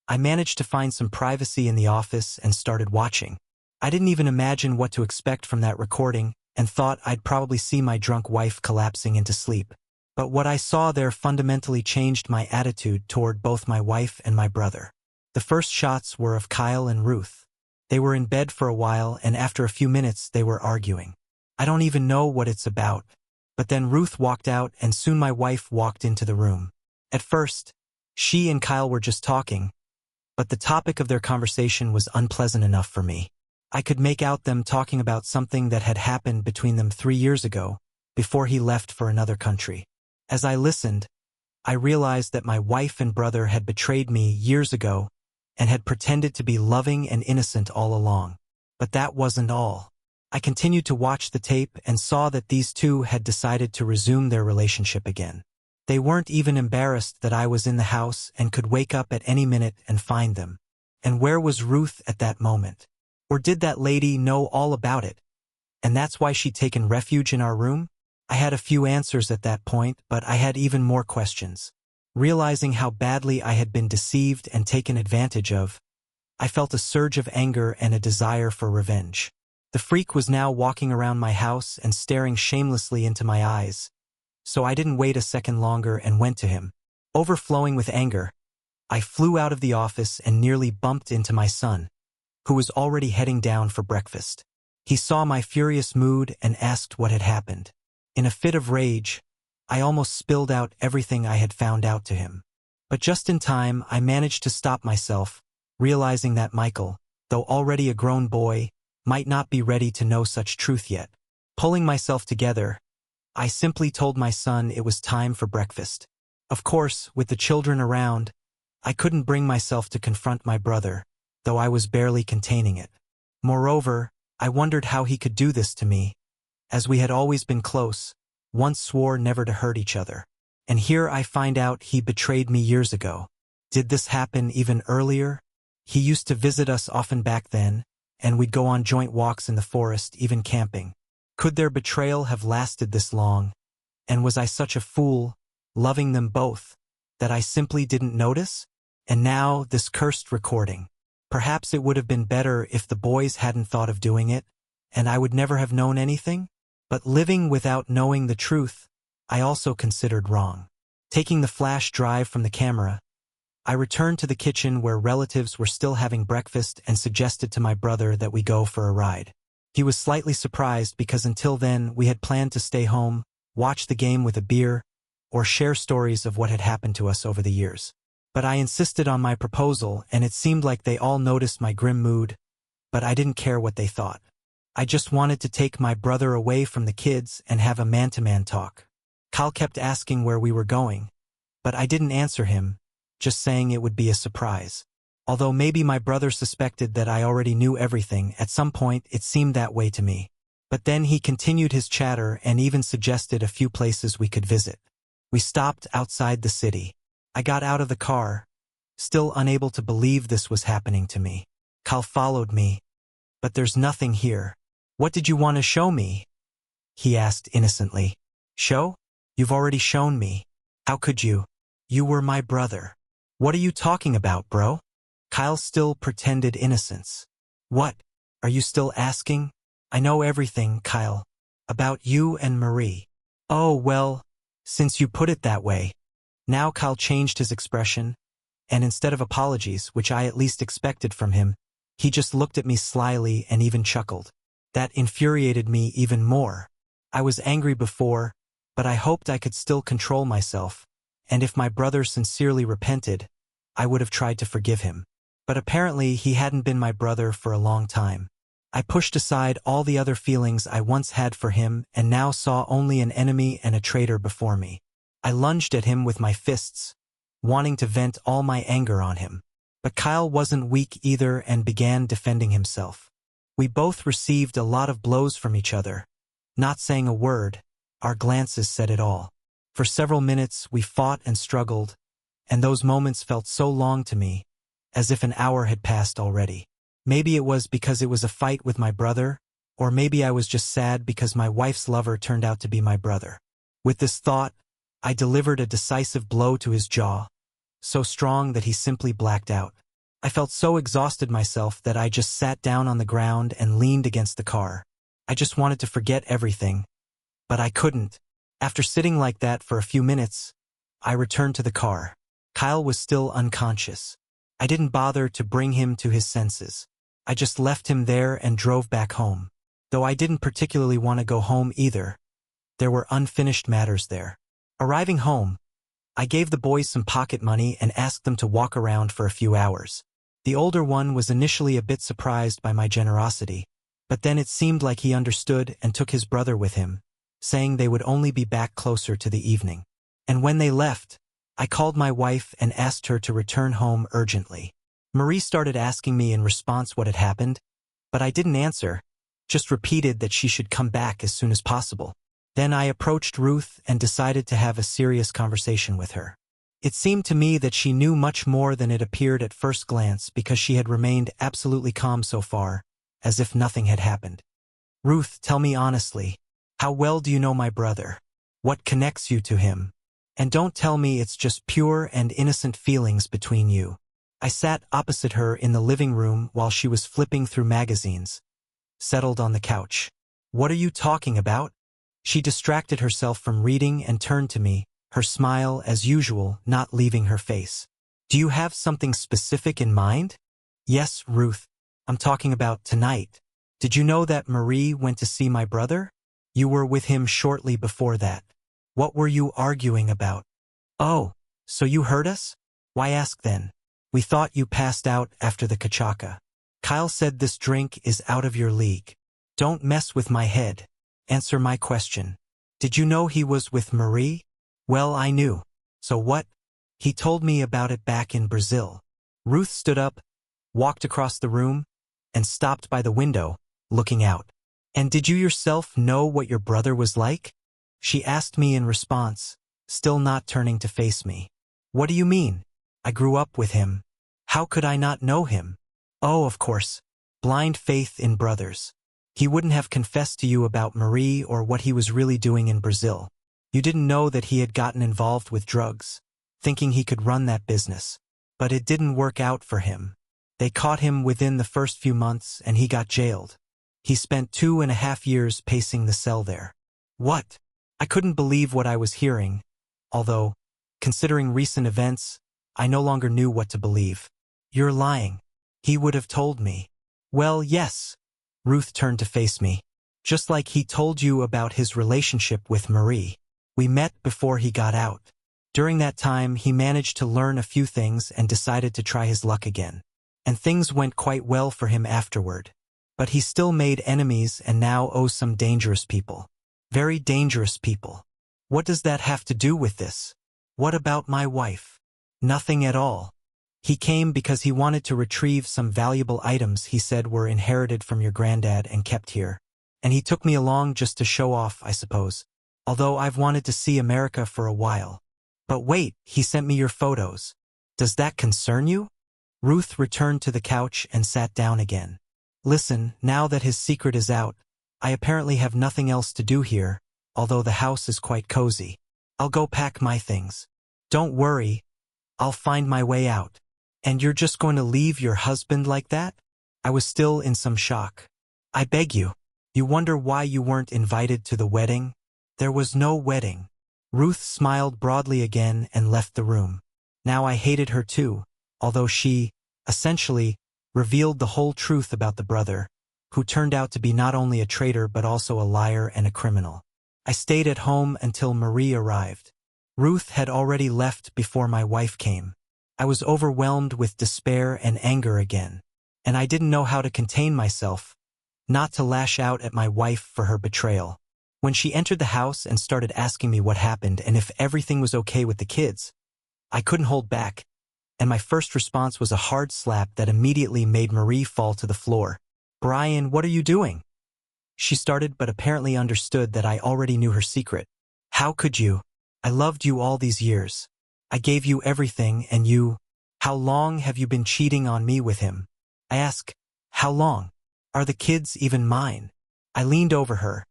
I managed to find some privacy in the office and started watching. I didn't even imagine what to expect from that recording and thought I'd probably see my drunk wife collapsing into sleep. But what I saw there fundamentally changed my attitude toward both my wife and my brother. The first shots were of Kyle and Ruth. They were in bed for a while, and after a few minutes they were arguing. I don't even know what it's about. But then Ruth walked out and soon my wife walked into the room. At first, she and Kyle were just talking, but the topic of their conversation was unpleasant enough for me. I could make out them talking about something that had happened between them 3 years ago, before he left for another country. As I listened, I realized that my wife and brother had betrayed me years ago and had pretended to be loving and innocent all along. But that wasn't all. I continued to watch the tape and saw that these two had decided to resume their relationship again. They weren't even embarrassed that I was in the house and could wake up at any minute and find them. And where was Ruth at that moment? Or did that lady know all about it? And that's why she'd taken refuge in our room? I had a few answers at that point, but I had even more questions. Realizing how badly I had been deceived and taken advantage of, I felt a surge of anger and a desire for revenge. The freak was now walking around my house and staring shamelessly into my eyes, so I didn't wait a second longer and went to him. Overflowing with anger, I flew out of the office and nearly bumped into my son, who was already heading down for breakfast. He saw my furious mood and asked what had happened. In a fit of rage, I almost spilled out everything I had found out to him. But just in time, I managed to stop myself, realizing that Michael, though already a grown boy, might not be ready to know such truth yet. Pulling myself together, I simply told my son it was time for breakfast. Of course, with the children around, I couldn't bring myself to confront my brother, though I was barely containing it. Moreover, I wondered how he could do this to me, as we had always been close, once swore never to hurt each other. And here I find out he betrayed me years ago. Did this happen even earlier? He used to visit us often back then, and we'd go on joint walks in the forest, even camping. Could their betrayal have lasted this long? And was I such a fool, loving them both, that I simply didn't notice? And now this cursed recording. Perhaps it would have been better if the boys hadn't thought of doing it, and I would never have known anything? But living without knowing the truth, I also considered wrong. Taking the flash drive from the camera, I returned to the kitchen where relatives were still having breakfast and suggested to my brother that we go for a ride. He was slightly surprised because until then we had planned to stay home, watch the game with a beer, or share stories of what had happened to us over the years. But I insisted on my proposal, and it seemed like they all noticed my grim mood, but I didn't care what they thought. I just wanted to take my brother away from the kids and have a man-to-man talk. Kyle kept asking where we were going, but I didn't answer him, just saying it would be a surprise. Although maybe my brother suspected that I already knew everything, at some point it seemed that way to me. But then he continued his chatter and even suggested a few places we could visit. We stopped outside the city. I got out of the car, still unable to believe this was happening to me. Kyle followed me. But there's nothing here. What did you want to show me? He asked innocently. Show? You've already shown me. How could you? You were my brother. What are you talking about, bro? Kyle still pretended innocence. What? Are you still asking? I know everything, Kyle. About you and Marie. Oh, well, since you put it that way. Now Kyle changed his expression, and instead of apologies, which I at least expected from him, he just looked at me slyly and even chuckled. That infuriated me even more. I was angry before, but I hoped I could still control myself, and if my brother sincerely repented, I would have tried to forgive him. But apparently he hadn't been my brother for a long time. I pushed aside all the other feelings I once had for him and now saw only an enemy and a traitor before me. I lunged at him with my fists, wanting to vent all my anger on him. But Kyle wasn't weak either and began defending himself. We both received a lot of blows from each other. Not saying a word, our glances said it all. For several minutes we fought and struggled, and those moments felt so long to me, as if an hour had passed already. Maybe it was because it was a fight with my brother, or maybe I was just sad because my wife's lover turned out to be my brother. With this thought, I delivered a decisive blow to his jaw, so strong that he simply blacked out. I felt so exhausted myself that I just sat down on the ground and leaned against the car. I just wanted to forget everything, but I couldn't. After sitting like that for a few minutes, I returned to the car. Kyle was still unconscious. I didn't bother to bring him to his senses. I just left him there and drove back home. Though I didn't particularly want to go home either. There were unfinished matters there. Arriving home, I gave the boys some pocket money and asked them to walk around for a few hours. The older one was initially a bit surprised by my generosity, but then it seemed like he understood and took his brother with him, saying they would only be back closer to the evening. And when they left, I called my wife and asked her to return home urgently. Marie started asking me in response what had happened, but I didn't answer, just repeated that she should come back as soon as possible. Then I approached Ruth and decided to have a serious conversation with her. It seemed to me that she knew much more than it appeared at first glance because she had remained absolutely calm so far, as if nothing had happened. Ruth, tell me honestly, how well do you know my brother? What connects you to him? And don't tell me it's just pure and innocent feelings between you. I sat opposite her in the living room while she was flipping through magazines, settled on the couch. What are you talking about? She distracted herself from reading and turned to me, her smile, as usual, not leaving her face. Do you have something specific in mind? Yes, Ruth. I'm talking about tonight. Did you know that Marie went to see my brother? You were with him shortly before that. What were you arguing about? Oh, so you heard us? Why ask then? We thought you passed out after the kachaka. Kyle said this drink is out of your league. Don't mess with my head. Answer my question. Did you know he was with Marie? Well, I knew. So what? He told me about it back in Brazil. Ruth stood up, walked across the room, and stopped by the window, looking out. And did you yourself know what your brother was like? She asked me in response, still not turning to face me. What do you mean? I grew up with him. How could I not know him? Oh, of course. Blind faith in brothers. He wouldn't have confessed to you about Marie or what he was really doing in Brazil. You didn't know that he had gotten involved with drugs, thinking he could run that business. But it didn't work out for him. They caught him within the first few months and he got jailed. He spent 2.5 years pacing the cell there. What? I couldn't believe what I was hearing, although, considering recent events, I no longer knew what to believe. You're lying. He would have told me. Well, yes. Ruth turned to face me. Just like he told you about his relationship with Marie. We met before he got out. During that time, he managed to learn a few things and decided to try his luck again. And things went quite well for him afterward. But he still made enemies and now owes some dangerous people. Very dangerous people. What does that have to do with this? What about my wife? Nothing at all. He came because he wanted to retrieve some valuable items he said were inherited from your granddad and kept here. And he took me along just to show off, I suppose. Although I've wanted to see America for a while. But wait, he sent me your photos. Does that concern you? Ruth returned to the couch and sat down again. Listen, now that his secret is out, I apparently have nothing else to do here, although the house is quite cozy. I'll go pack my things. Don't worry, I'll find my way out. And you're just going to leave your husband like that? I was still in some shock. I beg you. You wonder why you weren't invited to the wedding? There was no wedding. Ruth smiled broadly again and left the room. Now I hated her too, although she, essentially, revealed the whole truth about the brother, who turned out to be not only a traitor but also a liar and a criminal. I stayed at home until Marie arrived. Ruth had already left before my wife came. I was overwhelmed with despair and anger again, and I didn't know how to contain myself, not to lash out at my wife for her betrayal. When she entered the house and started asking me what happened and if everything was okay with the kids, I couldn't hold back, and my first response was a hard slap that immediately made Marie fall to the floor. Brian, what are you doing? She started but apparently understood that I already knew her secret. How could you? I loved you all these years. I gave you everything and you... How long have you been cheating on me with him? I ask, How long? Are the kids even mine? I leaned over her,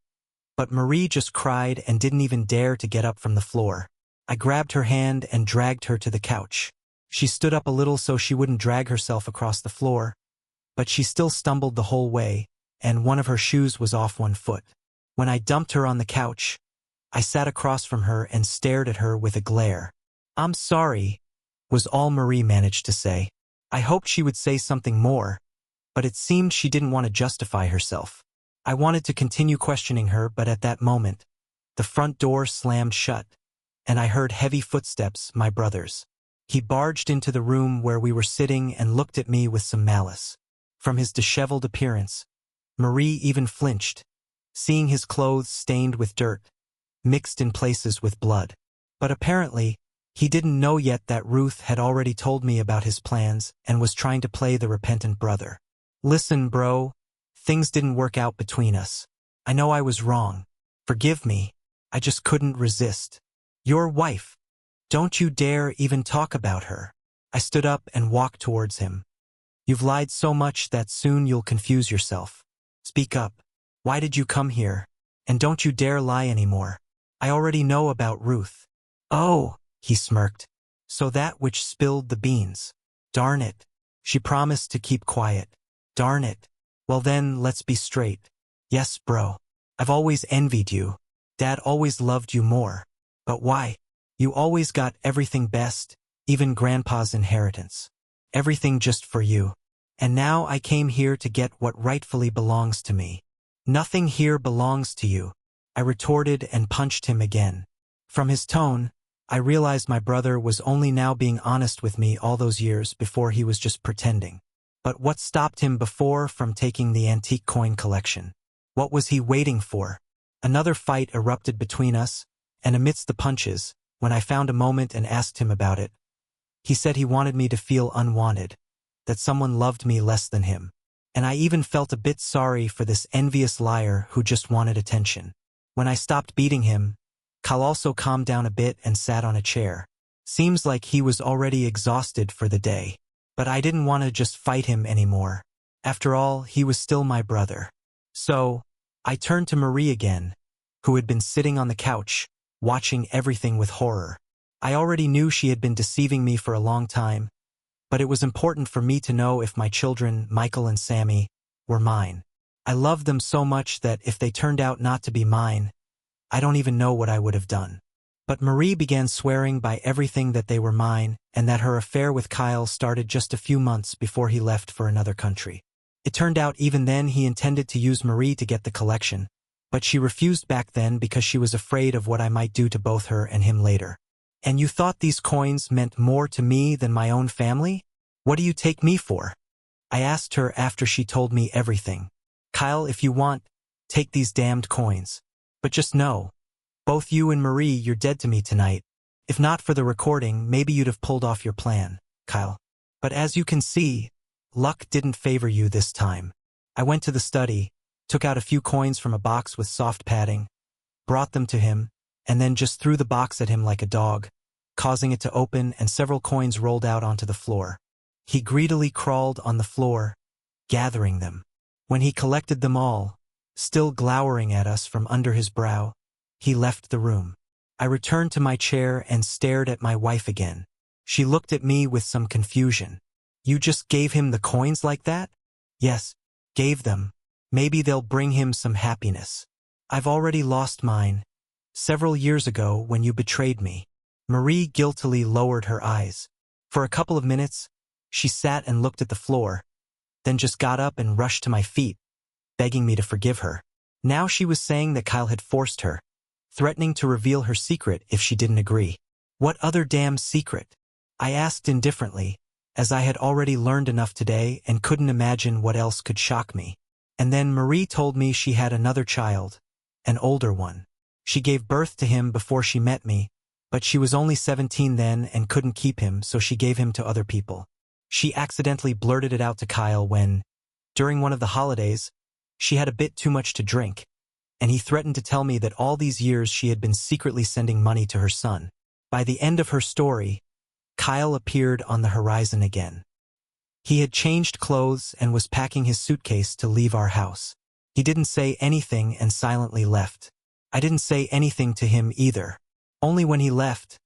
but Marie just cried and didn't even dare to get up from the floor. I grabbed her hand and dragged her to the couch. She stood up a little so she wouldn't drag herself across the floor, but she still stumbled the whole way, and one of her shoes was off one foot. When I dumped her on the couch, I sat across from her and stared at her with a glare. "I'm sorry," was all Marie managed to say. I hoped she would say something more, but it seemed she didn't want to justify herself. I wanted to continue questioning her, but at that moment, the front door slammed shut, and I heard heavy footsteps, my brother's. He barged into the room where we were sitting and looked at me with some malice. From his disheveled appearance, Marie even flinched, seeing his clothes stained with dirt, mixed in places with blood. But apparently, he didn't know yet that Ruth had already told me about his plans and was trying to play the repentant brother. "Listen, bro, things didn't work out between us. I know I was wrong. Forgive me. I just couldn't resist. Your wife. Don't you dare even talk about her." I stood up and walked towards him. "You've lied so much that soon you'll confuse yourself. Speak up. Why did you come here? And don't you dare lie anymore. I already know about Ruth." "Oh," he smirked. "So that which spilled the beans. Darn it. She promised to keep quiet. Darn it. Well then, let's be straight. Yes, bro. I've always envied you. Dad always loved you more. But why? You always got everything best, even Grandpa's inheritance. Everything just for you. And now I came here to get what rightfully belongs to me. Nothing here belongs to you," I retorted and punched him again. From his tone, I realized my brother was only now being honest with me. All those years before he was just pretending. But what stopped him before from taking the antique coin collection? What was he waiting for? Another fight erupted between us, and amidst the punches, when I found a moment and asked him about it, he said he wanted me to feel unwanted, that someone loved me less than him. And I even felt a bit sorry for this envious liar who just wanted attention. When I stopped beating him, Kyle also calmed down a bit and sat on a chair. Seems like he was already exhausted for the day. But I didn't want to just fight him anymore. After all, he was still my brother. So, I turned to Marie again, who had been sitting on the couch, watching everything with horror. I already knew she had been deceiving me for a long time, but it was important for me to know if my children, Michael and Sammy, were mine. I loved them so much that if they turned out not to be mine, I don't even know what I would have done. But Marie began swearing by everything that they were mine, and that her affair with Kyle started just a few months before he left for another country. It turned out even then he intended to use Marie to get the collection, but she refused back then because she was afraid of what I might do to both her and him later. "And you thought these coins meant more to me than my own family? What do you take me for?" I asked her after she told me everything. "Kyle, if you want, take these damned coins. But just know, both you and Marie, you're dead to me tonight. If not for the recording, maybe you'd have pulled off your plan, Kyle. But as you can see, luck didn't favor you this time." I went to the study, took out a few coins from a box with soft padding, brought them to him, and then just threw the box at him like a dog, causing it to open and several coins rolled out onto the floor. He greedily crawled on the floor, gathering them. When he collected them all, still glowering at us from under his brow, he left the room. I returned to my chair and stared at my wife again. She looked at me with some confusion. "You just gave him the coins like that?" "Yes, gave them. Maybe they'll bring him some happiness. I've already lost mine, several years ago when you betrayed me." Marie guiltily lowered her eyes. For a couple of minutes, she sat and looked at the floor, then just got up and rushed to my feet, begging me to forgive her. Now she was saying that Kyle had forced her, threatening to reveal her secret if she didn't agree. What other damn secret? I asked indifferently, as I had already learned enough today and couldn't imagine what else could shock me. And then Marie told me she had another child, an older one. She gave birth to him before she met me, but she was only 17 then and couldn't keep him, so she gave him to other people. She accidentally blurted it out to Kyle when, during one of the holidays, she had a bit too much to drink, and he threatened to tell me that all these years she had been secretly sending money to her son. By the end of her story, Kyle appeared on the horizon again. He had changed clothes and was packing his suitcase to leave our house. He didn't say anything and silently left. I didn't say anything to him either. Only when he left,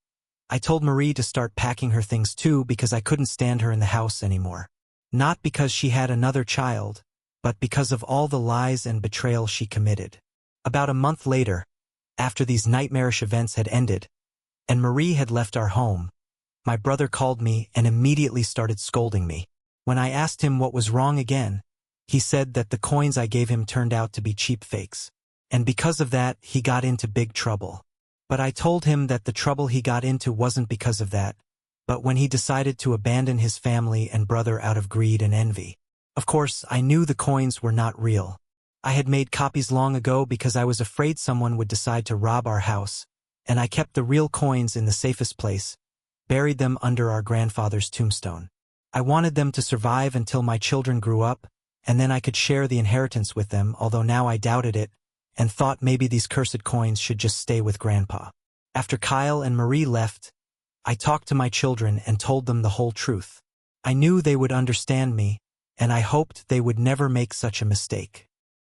I told Marie to start packing her things too because I couldn't stand her in the house anymore. Not because she had another child, but because of all the lies and betrayal she committed. About a month later, after these nightmarish events had ended, and Marie had left our home, my brother called me and immediately started scolding me. When I asked him what was wrong again, he said that the coins I gave him turned out to be cheap fakes. And because of that, he got into big trouble. But I told him that the trouble he got into wasn't because of that, but when he decided to abandon his family and brother out of greed and envy. Of course, I knew the coins were not real. I had made copies long ago because I was afraid someone would decide to rob our house, and I kept the real coins in the safest place, buried them under our grandfather's tombstone. I wanted them to survive until my children grew up, and then I could share the inheritance with them, although now I doubted it, and thought maybe these cursed coins should just stay with Grandpa. After Kyle and Marie left, I talked to my children and told them the whole truth. I knew they would understand me, and I hoped they would never make such a mistake.